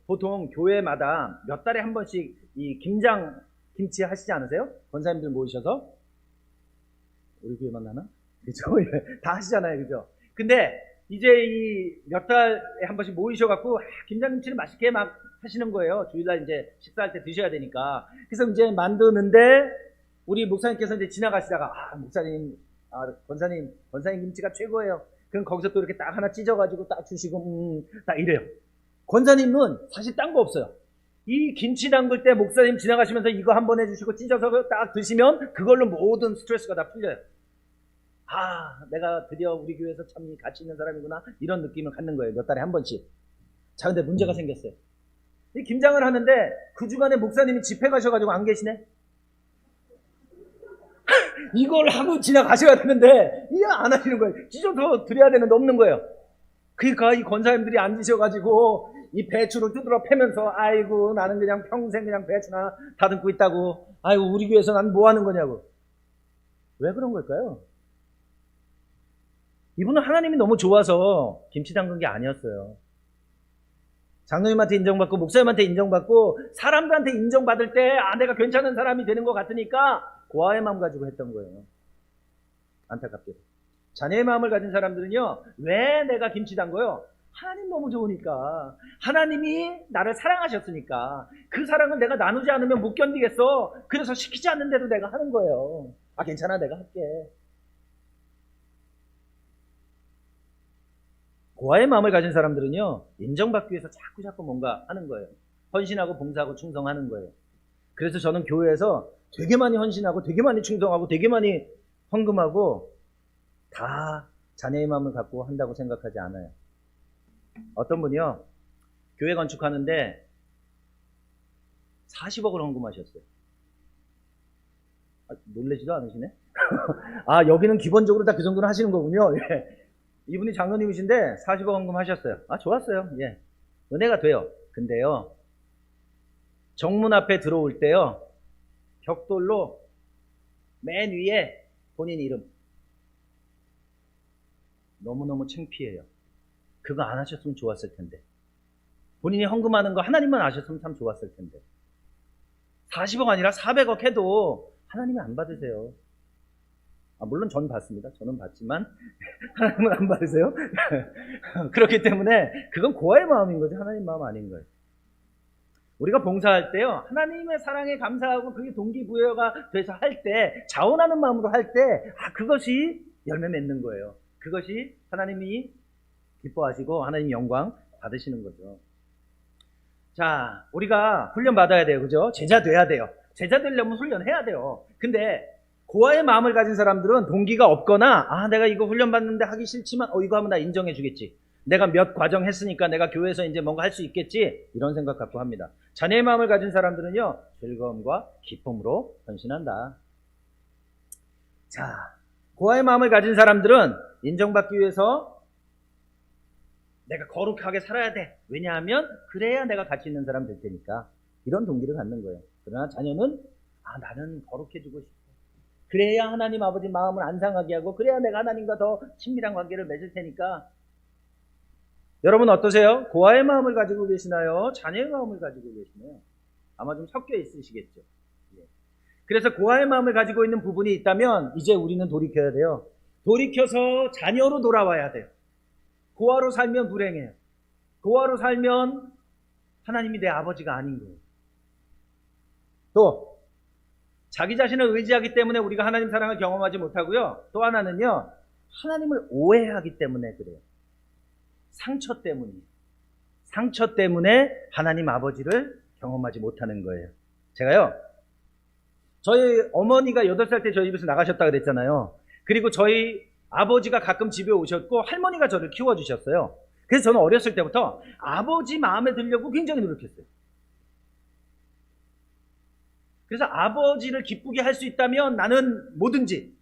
보통 교회마다 몇 달에 한 번씩 이 김치 하시지 않으세요? 권사님들 모이셔서. 우리 교회만 하나? 그죠? 다 하시잖아요. 그죠? 근데 이제 이 몇 달에 한 번씩 모이셔갖고 김장김치를 맛있게 막 하시는 거예요. 주일날 이제 식사할 때 드셔야 되니까. 그래서 이제 만드는데 우리 목사님께서 이제 지나가시다가 목사님, 권사님 김치가 최고예요. 그럼 거기서 또 이렇게 딱 하나 찢어가지고 딱 주시고 딱 이래요. 권사님은 사실 딴 거 없어요. 이 김치 담글 때 목사님 지나가시면서 이거 한번 해주시고 찢어서 딱 드시면 그걸로 모든 스트레스가 다 풀려요. 내가 드디어 우리 교회에서 참 가치 있는 사람이구나, 이런 느낌을 갖는 거예요. 몇 달에 한 번씩. 자, 근데 문제가 생겼어요. 이 김장을 하는데 그 주간에 목사님이 집회 가셔가지고 안 계시네? 이걸 하고 지나가셔야 되는데 이게 안 하시는 거예요. 찢어서 드려야 되는데 없는 거예요. 그러니까 이 권사님들이 앉으셔가지고 이 배추를 뜯으러 패면서, 아이고 나는 그냥 평생 그냥 배추나 다듬고 있다고, 아이고 우리 교회에서 난 뭐 하는 거냐고. 왜 그런 걸까요? 이분은 하나님이 너무 좋아서 김치 담근 게 아니었어요. 장로님한테 인정받고 목사님한테 인정받고 사람들한테 인정받을 때 내가 괜찮은 사람이 되는 것 같으니까 고아의 마음 가지고 했던 거예요. 안타깝게도. 자네의 마음을 가진 사람들은요, 왜 내가 김치 담궈요? 하나님 너무 좋으니까. 하나님이 나를 사랑하셨으니까. 그 사랑을 내가 나누지 않으면 못 견디겠어. 그래서 시키지 않는데도 내가 하는 거예요. 괜찮아, 내가 할게. 고아의 마음을 가진 사람들은요, 인정받기 위해서 자꾸 뭔가 하는 거예요. 헌신하고 봉사하고 충성하는 거예요. 그래서 저는 교회에서 되게 많이 헌신하고 되게 많이 충성하고 되게 많이 헌금하고 다 자네의 마음을 갖고 한다고 생각하지 않아요. 어떤 분이요, 교회 건축하는데 40억을 헌금하셨어요. 놀라지도 않으시네? 여기는 기본적으로 다 그 정도는 하시는 거군요. 예. 이분이 장로님이신데 40억 헌금하셨어요. 좋았어요. 예. 은혜가 돼요. 근데요, 정문 앞에 들어올 때요, 벽돌로 맨 위에 본인 이름. 너무너무 창피해요. 그거 안 하셨으면 좋았을 텐데. 본인이 헌금하는 거 하나님만 아셨으면 참 좋았을 텐데. 40억 아니라 400억 해도 하나님이 안 받으세요. 물론 전 받습니다. 저는 받지만 하나님은 안 받으세요. 그렇기 때문에 그건 고아의 마음인 거지 하나님 마음 아닌 거예요. 우리가 봉사할 때요, 하나님의 사랑에 감사하고 그게 동기부여가 돼서 할 때, 자원하는 마음으로 할 때, 그것이 열매 맺는 거예요. 그것이 하나님이 기뻐하시고 하나님 영광 받으시는 거죠. 자, 우리가 훈련 받아야 돼요. 그죠? 제자 돼야 돼요. 제자 되려면 훈련해야 돼요. 근데 고아의 마음을 가진 사람들은 동기가 없거나, 내가 이거 훈련 받는데 하기 싫지만 이거 하면 나 인정해 주겠지, 내가 몇 과정 했으니까 내가 교회에서 이제 뭔가 할 수 있겠지, 이런 생각 갖고 합니다. 자네의 마음을 가진 사람들은요, 즐거움과 기쁨으로 헌신한다. 자, 고아의 마음을 가진 사람들은 인정받기 위해서 내가 거룩하게 살아야 돼. 왜냐하면 그래야 내가 가치 있는 사람 될 테니까. 이런 동기를 갖는 거예요. 그러나 자녀는 나는 거룩해지고 싶어. 그래야 하나님 아버지 마음을 안 상하게 하고, 그래야 내가 하나님과 더 친밀한 관계를 맺을 테니까. 여러분 어떠세요? 고아의 마음을 가지고 계시나요? 자녀의 마음을 가지고 계시나요? 아마 좀 섞여 있으시겠죠. 그래서 고아의 마음을 가지고 있는 부분이 있다면 이제 우리는 돌이켜야 돼요. 돌이켜서 자녀로 돌아와야 돼요. 고아로 살면 불행해요. 고아로 살면 하나님이 내 아버지가 아닌 거예요. 또 자기 자신을 의지하기 때문에 우리가 하나님 사랑을 경험하지 못하고요. 또 하나는요, 하나님을 오해하기 때문에 그래요. 상처 때문이에요. 상처 때문에 하나님 아버지를 경험하지 못하는 거예요. 제가요, 저희 어머니가 8살 때 저희 집에서 나가셨다 그랬잖아요. 그리고 저희 아버지가 가끔 집에 오셨고 할머니가 저를 키워주셨어요. 그래서 저는 어렸을 때부터 아버지 마음에 들려고 굉장히 노력했어요. 그래서 아버지를 기쁘게 할 수 있다면 나는 뭐든지.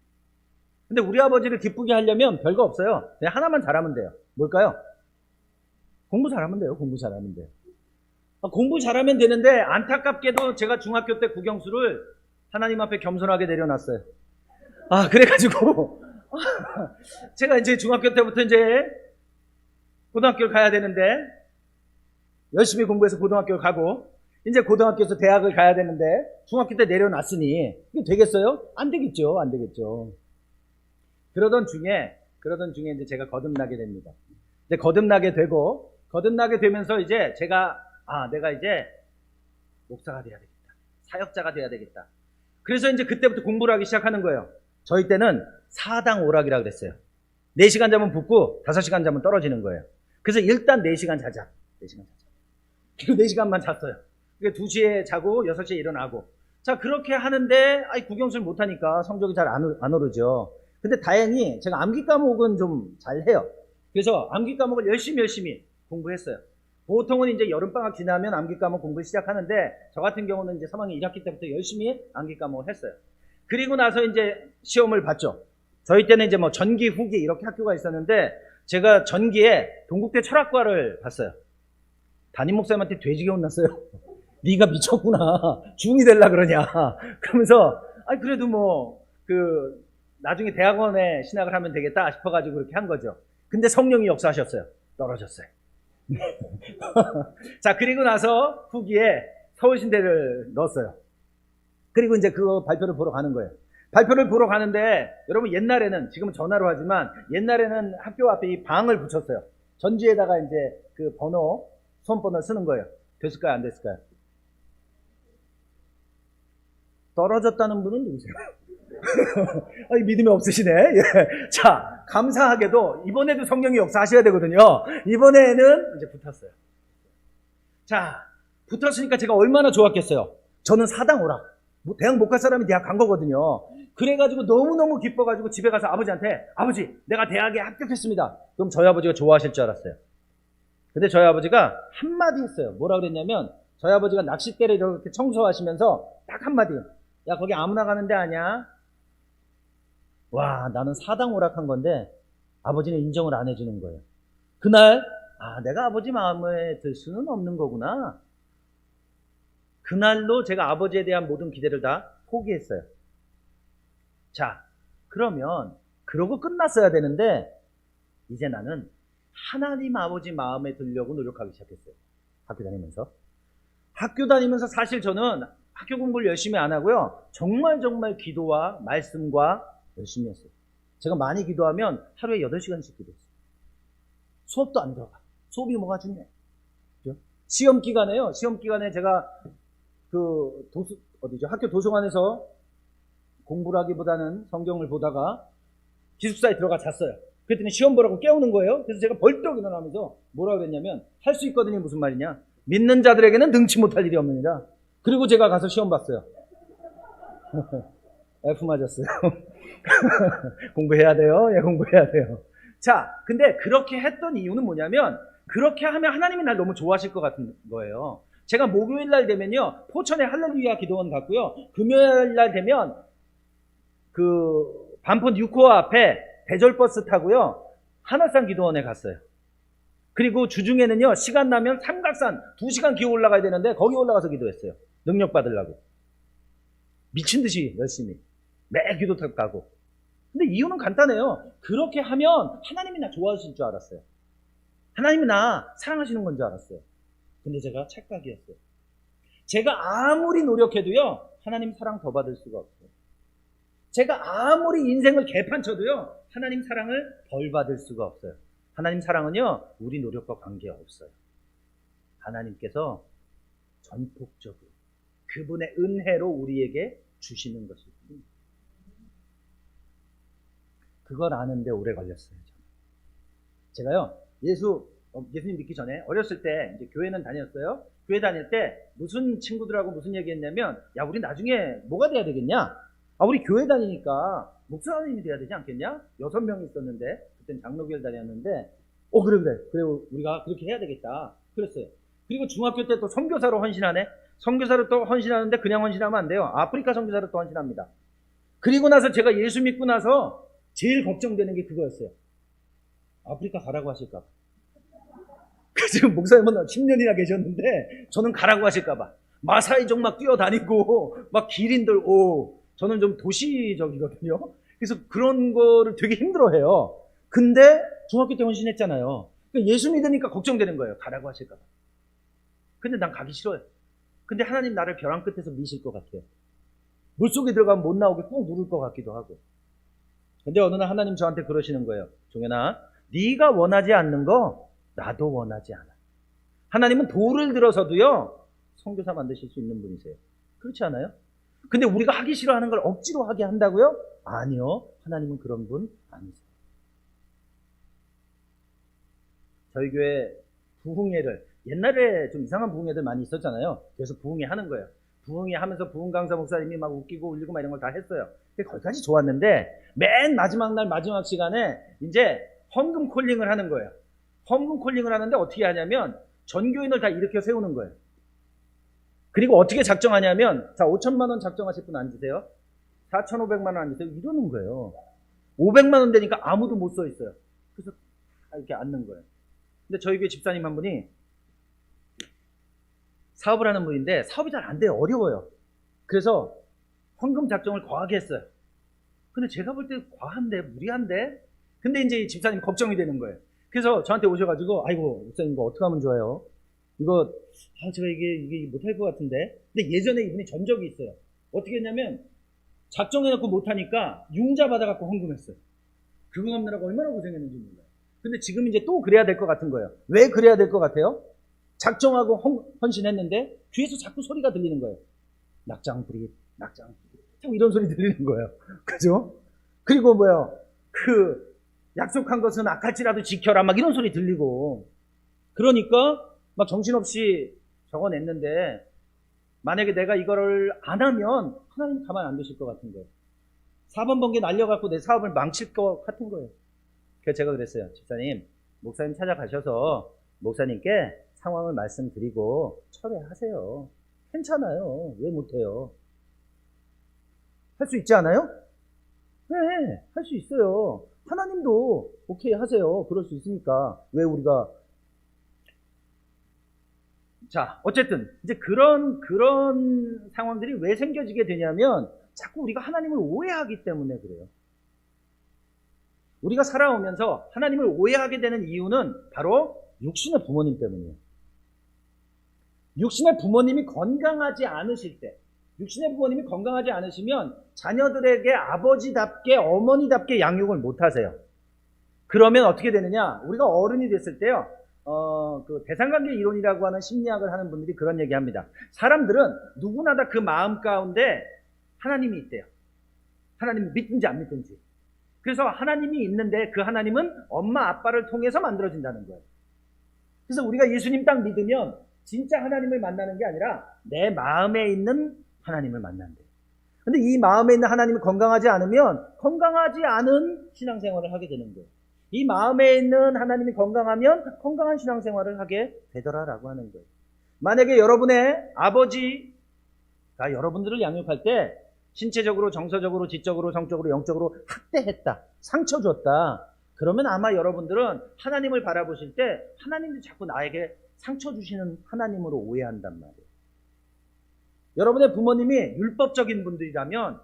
근데 우리 아버지를 기쁘게 하려면 별거 없어요. 그냥 하나만 잘하면 돼요. 뭘까요? 공부 잘하면 돼요. 공부 잘하면 돼요. 공부 잘하면 되는데 안타깝게도 제가 중학교 때 국영수를 하나님 앞에 겸손하게 내려놨어요. 그래가지고 제가 이제 중학교 때부터 이제 고등학교를 가야 되는데 열심히 공부해서 고등학교를 가고 이제 고등학교에서 대학을 가야 되는데 중학교 때 내려놨으니 이게 되겠어요? 안 되겠죠. 안 되겠죠. 그러던 중에 이제 제가 거듭나게 됩니다. 이제 거듭나게 되면서 이제 내가 이제 목사가 돼야 되겠다. 사역자가 돼야 되겠다. 그래서 이제 그때부터 공부를 하기 시작하는 거예요. 저희 때는 4당 오락이라고 그랬어요. 4시간 자면 붙고 5시간 자면 떨어지는 거예요. 그래서 일단 4시간 자자. 4시간 자자. 그리고 4시간만 잤어요. 2시에 자고 6시에 일어나고. 자, 그렇게 하는데 국영수를 못하니까 성적이 잘 안 오르죠. 근데 다행히 제가 암기 과목은 좀 잘해요. 그래서 암기 과목을 열심히 공부했어요. 보통은 이제 여름방학 지나면 암기 과목 공부 시작하는데 저 같은 경우는 이제 3학년 1학기 때부터 열심히 암기 과목을 했어요. 그리고 나서 이제 시험을 봤죠. 저희 때는 이제 뭐 전기, 후기 이렇게 학교가 있었는데 제가 전기에 동국대 철학과를 봤어요. 담임 목사님한테 돼지게 혼났어요. 네가 미쳤구나. 중이 되려 그러냐. 그러면서 그래도 나중에 대학원에 신학을 하면 되겠다 싶어가지고 그렇게 한 거죠. 근데 성령이 역사하셨어요. 떨어졌어요. 자, 그리고 나서 후기에 서울신대를 넣었어요. 그리고 이제 그 발표를 보러 가는 거예요. 발표를 보러 가는데 여러분 옛날에는, 지금은 전화로 하지만 옛날에는 학교 앞에 이 방을 붙였어요. 전지에다가 이제 그 수험번호 쓰는 거예요. 됐을까요? 안 됐을까요? 떨어졌다는 분은 누구세요? 믿음이 없으시네. 예. 자, 감사하게도 이번에도 성령이 역사하셔야 되거든요. 이번에는 이제 붙었어요. 자, 붙었으니까 제가 얼마나 좋았겠어요. 저는 4당 오락. 대학 못 갈 사람이 대학 간 거거든요. 그래가지고 너무너무 기뻐가지고 집에 가서 아버지한테, 아버지, 내가 대학에 합격했습니다. 그럼 저희 아버지가 좋아하실 줄 알았어요. 근데 저희 아버지가 한마디 했어요. 뭐라 그랬냐면, 저희 아버지가 낚싯대를 이렇게 청소하시면서 딱 한마디. 야, 거기 아무나 가는 데 아니야? 와, 나는 4당 오락한 건데 아버지는 인정을 안 해주는 거예요. 그날 내가 아버지 마음에 들 수는 없는 거구나. 그날로 제가 아버지에 대한 모든 기대를 다 포기했어요. 자, 그러면 그러고 끝났어야 되는데 이제 나는 하나님 아버지 마음에 들려고 노력하기 시작했어요. 학교 다니면서 사실 저는 학교 공부를 열심히 안 하고요. 정말 기도와 말씀과 열심히 했어요. 제가 많이 기도하면 하루에 8시간씩 기도했어요. 수업도 안 들어가. 수업이 뭐가 중요해. 그죠? 시험 기간에 제가 학교 도서관에서 공부를 하기보다는 성경을 보다가 기숙사에 들어가 잤어요. 그랬더니 시험 보라고 깨우는 거예요. 그래서 제가 벌떡 일어나면서 뭐라고 그랬냐면, 할 수 있거든요. 무슨 말이냐. 믿는 자들에게는 능치 못할 일이 없느니라. 그리고 제가 가서 시험 봤어요. F 맞았어요. 공부해야 돼요. 예, 공부해야 돼요. 자, 근데 그렇게 했던 이유는 뭐냐면, 그렇게 하면 하나님이 날 너무 좋아하실 것 같은 거예요. 제가 목요일 날 되면요, 포천에 할렐루야 기도원 갔고요, 금요일 날 되면 반포 뉴코아 앞에 대절버스 타고요, 하늘산 기도원에 갔어요. 그리고 주중에는요, 시간 나면 삼각산 2시간 기어 올라가야 되는데 거기 올라가서 기도했어요. 능력 받으려고. 미친 듯이 열심히 매 기도탑 가고. 근데 이유는 간단해요. 그렇게 하면 하나님이 나 좋아하실 줄 알았어요. 하나님이 나 사랑하시는 건 줄 알았어요. 근데 제가 착각이었어요. 제가 아무리 노력해도요, 하나님 사랑 더 받을 수가 없어요. 제가 아무리 인생을 개판쳐도요, 하나님 사랑을 벌 받을 수가 없어요. 하나님 사랑은요, 우리 노력과 관계없어요. 하나님께서 전폭적으로 그분의 은혜로 우리에게 주시는 것일 뿐입니다. 그걸 아는데 오래 걸렸어요. 제가요, 예수님 믿기 전에 어렸을 때 이제 교회는 다녔어요. 교회 다닐 때 무슨 친구들하고 무슨 얘기했냐면, 야, 우리 나중에 뭐가 돼야 되겠냐? 아, 우리 교회 다니니까 목사님이 돼야 되지 않겠냐? 6명이 있었는데, 그땐 장로교회를 다녔는데, 그래, 우리가 그렇게 해야 되겠다. 그랬어요. 그리고 중학교 때 또 선교사로 헌신하네? 선교사로 또 헌신하는데 그냥 헌신하면 안 돼요. 아프리카 선교사로 또 헌신합니다. 그리고 나서 제가 예수 믿고 나서 제일 걱정되는 게 그거였어요. 아프리카 가라고 하실까 봐. 지금 목사님은 10년이나 계셨는데 저는 가라고 하실까 봐. 마사이족 막 뛰어다니고 막 기린들 저는 좀 도시적이거든요. 그래서 그런 거를 되게 힘들어해요. 근데 중학교 때 헌신했잖아요. 예수 믿으니까 걱정되는 거예요. 가라고 하실까 봐. 근데 난 가기 싫어요. 근데 하나님 나를 벼랑 끝에서 미실 것 같아요. 물속에 들어가면 못 나오게 꾹 누를 것 같기도 하고. 근데 어느 날 하나님 저한테 그러시는 거예요. 종현아, 네가 원하지 않는 거 나도 원하지 않아. 하나님은 돌을 들어서도요, 선교사 만드실 수 있는 분이세요. 그렇지 않아요? 근데 우리가 하기 싫어하는 걸 억지로 하게 한다고요? 아니요. 하나님은 그런 분 아니세요. 저희 교회 부흥회를, 옛날에 좀 이상한 부흥회들 많이 있었잖아요. 그래서 부흥회 하는 거예요. 부흥회 하면서 부흥 강사 목사님이 막 웃기고 울리고 막 이런 걸 다 했어요. 거기까지 좋았는데 맨 마지막 날 마지막 시간에 이제 헌금 콜링을 하는 거예요. 헌금 콜링을 하는데 어떻게 하냐면 전교인을 다 일으켜 세우는 거예요. 그리고 어떻게 작정하냐면, 자, 5천만 원 작정하실 분 앉으세요. 4,500만 원 앉으세요. 이러는 거예요. 500만 원 되니까 아무도 못 서 있어요. 그래서 다 이렇게 앉는 거예요. 근데 저희 교회 집사님 한 분이 사업을 하는 분인데 사업이 잘 안 돼요. 어려워요. 그래서 헌금 작정을 과하게 했어요. 근데 제가 볼 때 과한데, 무리한데? 근데 이제 집사님 걱정이 되는 거예요. 그래서 저한테 오셔가지고, 아이고, 목사님 이거 어떻게 하면 좋아요? 이거, 제가 이게 못할 것 같은데? 근데 예전에 이분이 전적이 있어요. 어떻게 했냐면, 작정해놓고 못하니까 융자 받아갖고 헌금했어요. 그거 없느라고 얼마나 고생했는지 몰라요. 근데 지금 이제 또 그래야 될 것 같은 거예요. 왜 그래야 될 것 같아요? 작정하고 헌신했는데 귀에서 자꾸 소리가 들리는 거예요. 낙장불입. 자꾸 이런 소리 들리는 거예요. 그죠? 그리고 약속한 것은 악할지라도 지켜라. 막 이런 소리 들리고. 그러니까 막 정신없이 적어냈는데 만약에 내가 이거를 안 하면 하나님 가만 안 두실 것 같은 거예요. 4번 번개 날려갖고 내 사업을 망칠 것 같은 거예요. 그래서 제가 그랬어요. 집사님, 목사님 찾아가셔서 목사님께 상황을 말씀드리고 철회하세요. 괜찮아요. 왜 못해요? 할 수 있지 않아요? 네, 할 수 있어요. 하나님도 오케이 하세요. 그럴 수 있으니까. 왜 우리가. 자, 어쨌든 이제 그런 상황들이 왜 생겨지게 되냐면 자꾸 우리가 하나님을 오해하기 때문에 그래요. 우리가 살아오면서 하나님을 오해하게 되는 이유는 바로 육신의 부모님 때문이에요. 육신의 부모님이 건강하지 않으실 때, 육신의 부모님이 건강하지 않으시면 자녀들에게 아버지답게 어머니답게 양육을 못하세요. 그러면 어떻게 되느냐? 우리가 어른이 됐을 때요, 그 대상관계 이론이라고 하는 심리학을 하는 분들이 그런 얘기합니다. 사람들은 누구나 다 그 마음 가운데 하나님이 있대요. 하나님 믿든지 안 믿든지. 그래서 하나님이 있는데 그 하나님은 엄마 아빠를 통해서 만들어진다는 거예요. 그래서 우리가 예수님 딱 믿으면 진짜 하나님을 만나는 게 아니라 내 마음에 있는 하나님을 만난대요. 근데 이 마음에 있는 하나님이 건강하지 않으면 건강하지 않은 신앙생활을 하게 되는 거예요. 이 마음에 있는 하나님이 건강하면 건강한 신앙생활을 하게 되더라라고 하는 거예요. 만약에 여러분의 아버지가 여러분들을 양육할 때 신체적으로, 정서적으로, 지적으로, 성적으로, 영적으로 학대했다, 상처 줬다, 그러면 아마 여러분들은 하나님을 바라보실 때 하나님이 자꾸 나에게 상처 주시는 하나님으로 오해한단 말이에요. 여러분의 부모님이 율법적인 분들이라면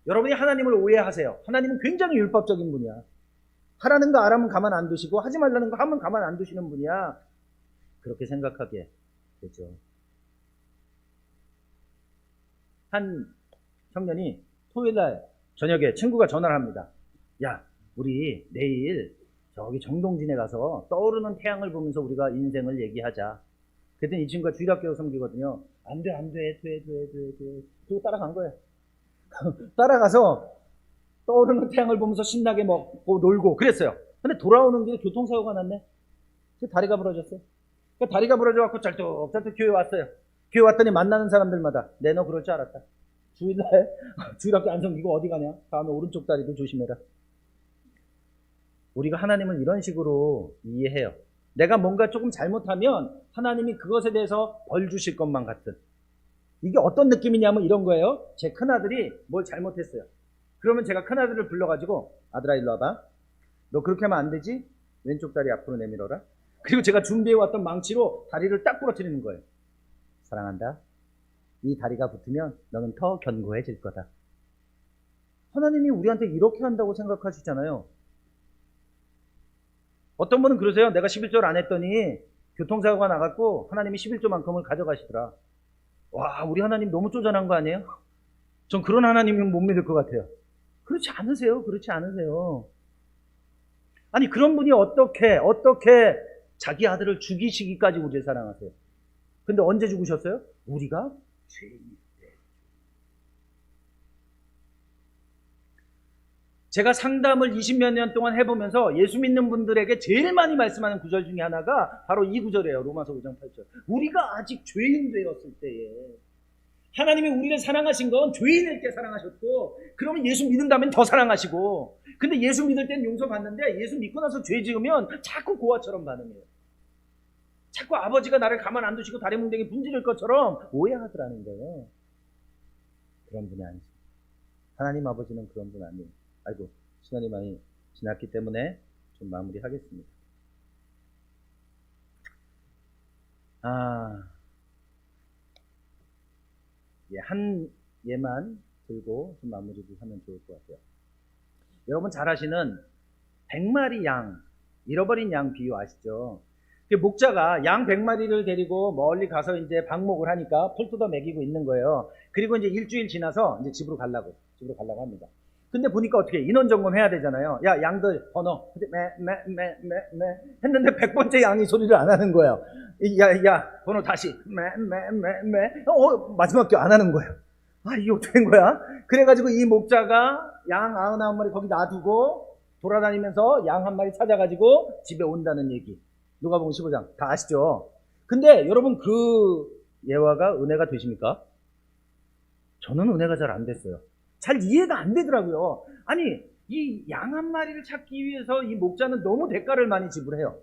여러분이 하나님을 오해하세요. 하나님은 굉장히 율법적인 분이야. 하라는 거 안 하면 가만 안 두시고 하지 말라는 거 하면 가만 안 두시는 분이야. 그렇게 생각하게 되죠. 한 청년이 토요일날 저녁에 친구가 전화를 합니다. 야, 우리 내일 저기 정동진에 가서 떠오르는 태양을 보면서 우리가 인생을 얘기하자. 그랬더니 이 친구가 주일학교 섬기거든요. 안 돼, 돼. 그리고 따라간 거예요. 따라가서 떠오르는 태양을 보면서 신나게 먹고 놀고 그랬어요. 근데 돌아오는 길에 교통사고가 났네. 다리가 부러졌어요. 그러니까 다리가 부러져갖고 짤뚝짤뚝 교회 왔어요. 교회 왔더니 만나는 사람들마다 너 그럴 줄 알았다. 주일날 주일학교 안 섬기고 어디 가냐? 다음에 오른쪽 다리도 조심해라. 우리가 하나님을 이런 식으로 이해해요. 내가 뭔가 조금 잘못하면 하나님이 그것에 대해서 벌 주실 것만 같은. 이게 어떤 느낌이냐면 이런 거예요. 제 큰아들이 뭘 잘못했어요. 그러면 제가 큰아들을 불러가지고 아들아 일로 와봐. 너 그렇게 하면 안 되지? 왼쪽 다리 앞으로 내밀어라. 그리고 제가 준비해왔던 망치로 다리를 딱 부러뜨리는 거예요. 사랑한다. 이 다리가 붙으면 너는 더 견고해질 거다. 하나님이 우리한테 이렇게 한다고 생각하시잖아요. 어떤 분은 그러세요. 내가 11조를 안 했더니 교통사고가 나갔고 하나님이 11조만큼을 가져가시더라. 와, 우리 하나님 너무 쪼잔한 거 아니에요? 전 그런 하나님은 못 믿을 것 같아요. 그렇지 않으세요. 아니, 그런 분이 어떻게 자기 아들을 죽이시기까지 우리를 사랑하세요? 근데 언제 죽으셨어요? 우리가 죄인일 때. 제가 상담을 20몇 년 동안 해보면서 예수 믿는 분들에게 제일 많이 말씀하는 구절 중에 하나가 바로 이 구절이에요. 로마서 5장 8절. 우리가 아직 죄인 되었을 때에 하나님이 우리를 사랑하신 건 죄인일 때 사랑하셨고, 그러면 예수 믿는다면 더 사랑하시고, 근데 예수 믿을 땐 용서받는데 예수 믿고 나서 죄 지으면 자꾸 고아처럼 반응해요. 자꾸 아버지가 나를 가만 안 두시고 다리 뭉댕이 분지를 것처럼 오해하더라는 거예요. 그런 분이 아니죠. 하나님 아버지는 그런 분 아니에요. 아이고, 시간이 많이 지났기 때문에 좀 마무리하겠습니다. 한 예만 들고 좀 마무리를 하면 좋을 것 같아요. 여러분 잘 아시는 100마리 양, 잃어버린 양 비유 아시죠? 목자가 양 100마리를 데리고 멀리 가서 이제 방목을 하니까 풀 뜯어 먹이고 있는 거예요. 그리고 이제 일주일 지나서 이제 집으로 가려고 합니다. 근데 보니까 어떻게 인원 점검 해야 되잖아요. 야, 양들 번호. 했는데 100번째 양이 소리를 안 하는 거예요. 야, 번호 다시. 마지막 게 안 하는 거예요. 이게 어떻게 된 거야? 그래가지고 이 목자가 양 99마리 거기 놔두고 돌아다니면서 양 한 마리 찾아가지고 집에 온다는 얘기. 누가복음 15장 다 아시죠? 근데 여러분 그 예화가 은혜가 되십니까? 저는 은혜가 잘 안 됐어요. 잘 이해가 안 되더라고요. 아니, 이 양 한 마리를 찾기 위해서 이 목자는 너무 대가를 많이 지불해요.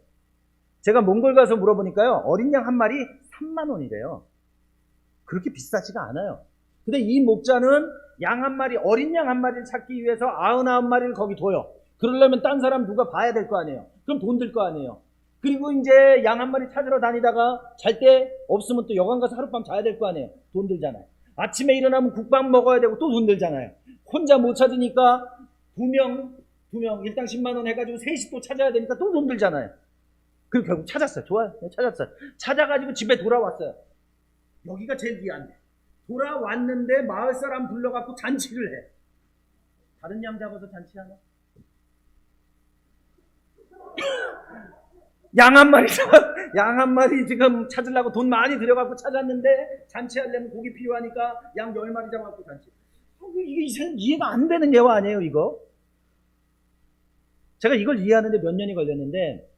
제가 몽골 가서 물어보니까요, 어린 양 한 마리 3만 원이래요. 그렇게 비싸지가 않아요. 근데 이 목자는 양 한 마리, 어린 양 한 마리를 찾기 위해서 99마리를 거기 둬요. 그러려면 딴 사람 누가 봐야 될 거 아니에요. 그럼 돈 들 거 아니에요. 그리고 이제 양 한 마리 찾으러 다니다가 잘 때 없으면 또 여관 가서 하룻밤 자야 될 거 아니에요. 돈 들잖아요. 아침에 일어나면 국밥 먹어야 되고 또 돈 들잖아요. 혼자 못 찾으니까 두 명 일당 10만 원 해가지고 셋이 또 찾아야 되니까 또 돈 들잖아요. 그리고 결국 찾았어요. 좋아요. 찾았어요. 찾아가지고 집에 돌아왔어요. 여기가 제일 미안해. 돌아왔는데 마을 사람 불러갖고 잔치를 해. 다른 양 잡아서 잔치하나? 양 한 마리 지금 찾으려고 돈 많이 들여갖고 찾았는데 잔치하려면 고기 필요하니까 양 10마리 잡아갖고 잔치. 이게 이해가 안 되는 예화 아니에요, 이거? 제가 이걸 이해하는데 몇 년이 걸렸는데,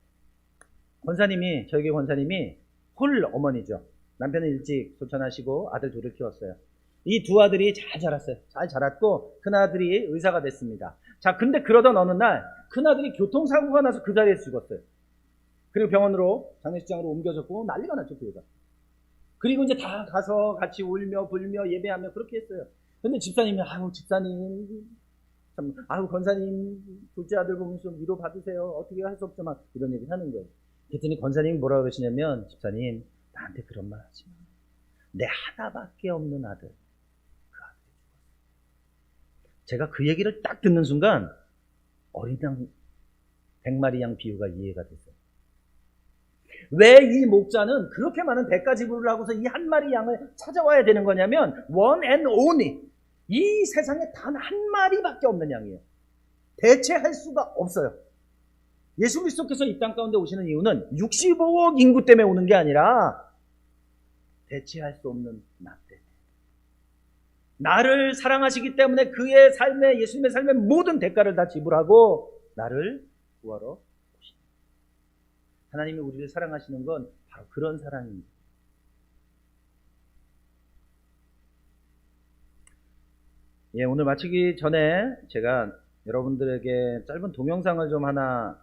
저희 교회 권사님이 홀 어머니죠. 남편은 일찍 소천하시고 아들 둘을 키웠어요. 이 두 아들이 잘 자랐어요. 잘 자랐고 큰아들이 의사가 됐습니다. 자, 근데 그러던 어느 날 큰아들이 교통사고가 나서 그 자리에서 죽었어요. 그리고 병원으로, 장례식장으로 옮겨졌고 난리가 났죠, 교회가. 그리고 이제 다 가서 같이 울며 불며 예배하며 그렇게 했어요. 근데 집사님이 집사님 참, 권사님 둘째 아들 보면 좀 위로 받으세요. 어떻게 할 수 없죠, 막 이런 얘기를 하는 거예요. 그랬더니 권사님이 뭐라고 그러시냐면, 집사님 나한테 그런 말 하지 마. 내 하나밖에 없는 아들. 그 아들이 죽었어. 제가 그 얘기를 딱 듣는 순간 어린 양 100마리 양 비유가 이해가 됐어요. 왜 이 목자는 그렇게 많은 대가 지불을 하고서 이 한 마리 양을 찾아와야 되는 거냐면 one and only, 이 세상에 단 한 마리밖에 없는 양이에요. 대체할 수가 없어요. 예수 그리스도께서 이 땅 가운데 오시는 이유는 65억 인구 때문에 오는 게 아니라 대체할 수 없는 나 때문에. 나를 사랑하시기 때문에 그의 삶에, 예수님의 삶의 모든 대가를 다 지불하고 나를 구하러 오십니다. 하나님이 우리를 사랑하시는 건 바로 그런 사랑입니다. 예, 오늘 마치기 전에 제가 여러분들에게 짧은 동영상을 좀 하나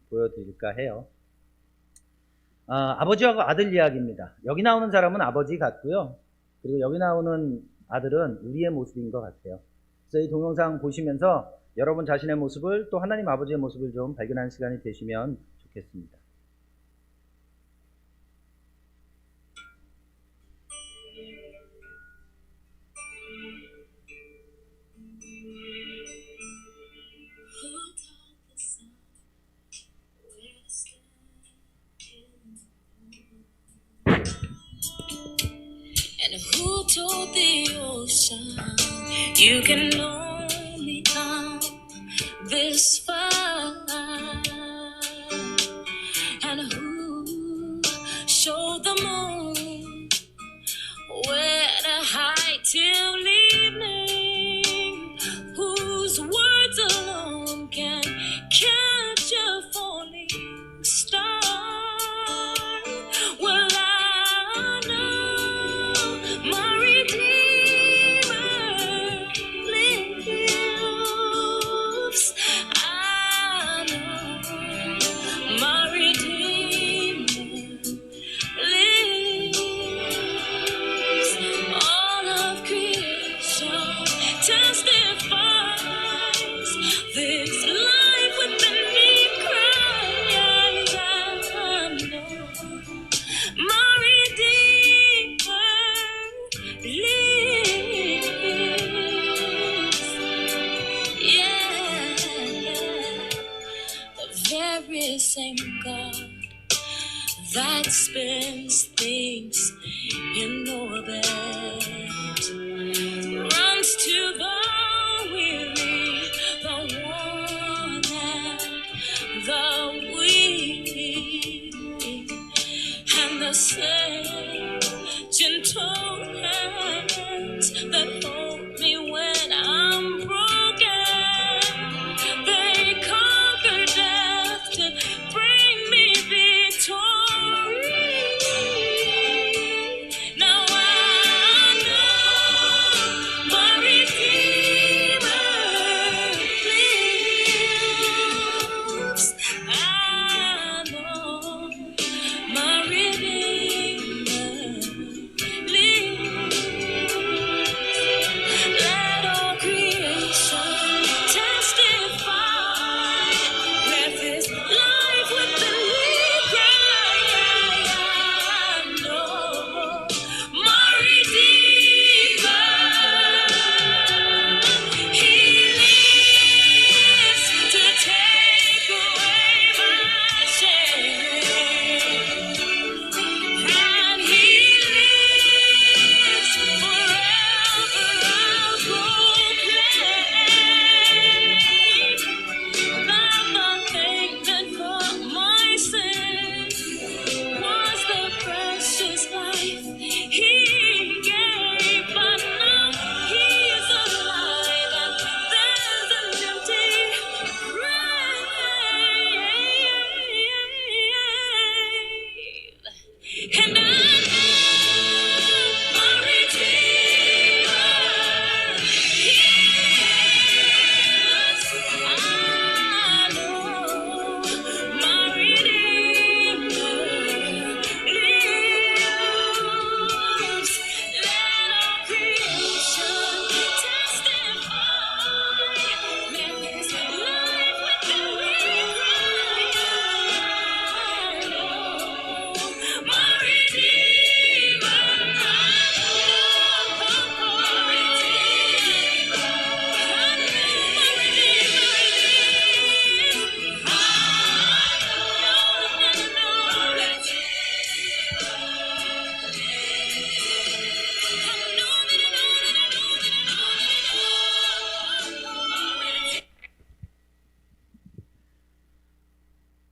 보여드릴까 해요. 아버지하고 아들 이야기입니다. 여기 나오는 사람은 아버지 같고요. 그리고 여기 나오는 아들은 우리의 모습인 것 같아요. 그래서 이 동영상 보시면서 여러분 자신의 모습을 또 하나님 아버지의 모습을 좀 발견하는 시간이 되시면 좋겠습니다. And who told the ocean you can only come this far? And who showed the moon where to hide till evening? Whose words alone can catch a falling star? Well, I know my Redeemer lives. I know my Redeemer lives. All of creation testifies this life within me cries. I know my Redeemer lives. Yeah, the very same God that spins things in orbit runs to the weary, the worn and the weak, and the same gentle hands that hold me when I'm broken. They conquer death to bring me victory. Now I know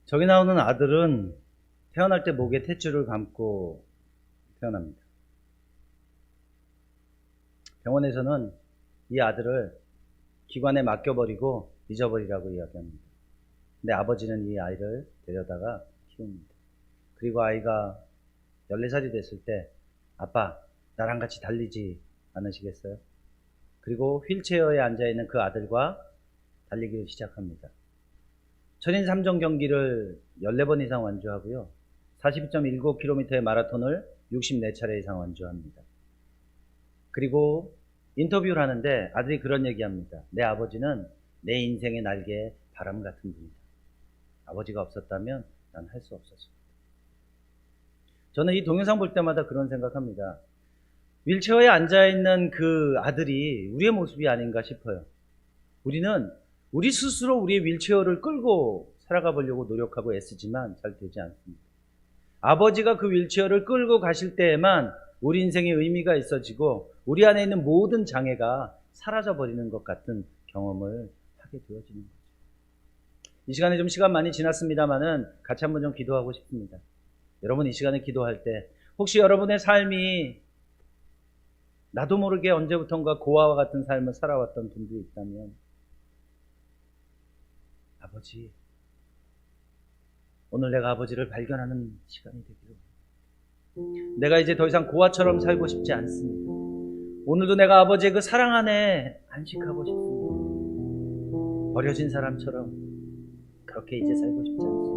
저기 나오는 아들은 태어날 때 목에 탯줄을 감고 태어납니다. 병원에서는 이 아들을 기관에 맡겨버리고 잊어버리라고 이야기합니다. 근데 아버지는 이 아이를 데려다가 키웁니다. 그리고 아이가 14살이 됐을 때 아빠, 나랑 같이 달리지 않으시겠어요? 그리고 휠체어에 앉아있는 그 아들과 달리기를 시작합니다. 천인 3종 경기를 14번 이상 완주하고요. 42.19km의 마라톤을 64차례 이상 완주합니다. 그리고 인터뷰를 하는데 아들이 그런 얘기합니다. 내 아버지는 내 인생의 날개에 바람 같은 분이다. 아버지가 없었다면 난 할 수 없었습니다. 저는 이 동영상 볼 때마다 그런 생각합니다. 휠체어에 앉아있는 그 아들이 우리의 모습이 아닌가 싶어요. 우리는 우리 스스로 우리의 휠체어를 끌고 살아가 보려고 노력하고 애쓰지만 잘 되지 않습니다. 아버지가 그 휠체어를 끌고 가실 때에만 우리 인생의 의미가 있어지고 우리 안에 있는 모든 장애가 사라져버리는 것 같은 경험을 하게 되어지는 거죠. 이 시간에 좀 시간 많이 지났습니다만은 같이 한번 좀 기도하고 싶습니다. 여러분 이 시간에 기도할 때 혹시 여러분의 삶이 나도 모르게 언제부턴가 고아와 같은 삶을 살아왔던 분들이 있다면 아버지, 오늘 내가 아버지를 발견하는 시간이 되기를. 내가 이제 더 이상 고아처럼 살고 싶지 않습니다. 오늘도 내가 아버지의 그 사랑 안에 안식하고 싶습니다. 버려진 사람처럼 그렇게 이제 살고 싶지 않습니다.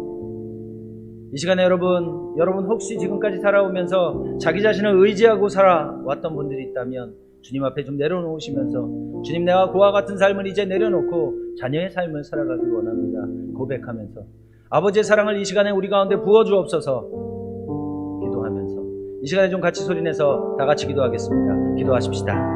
이 시간에 여러분 혹시 지금까지 살아오면서 자기 자신을 의지하고 살아왔던 분들이 있다면 주님 앞에 좀 내려놓으시면서 주님, 내가 고아 같은 삶을 이제 내려놓고 자녀의 삶을 살아가길 원합니다. 고백하면서 아버지의 사랑을 이 시간에 우리 가운데 부어주옵소서 기도하면서 이 시간에 좀 같이 소리내서 다 같이 기도하겠습니다. 기도하십시다.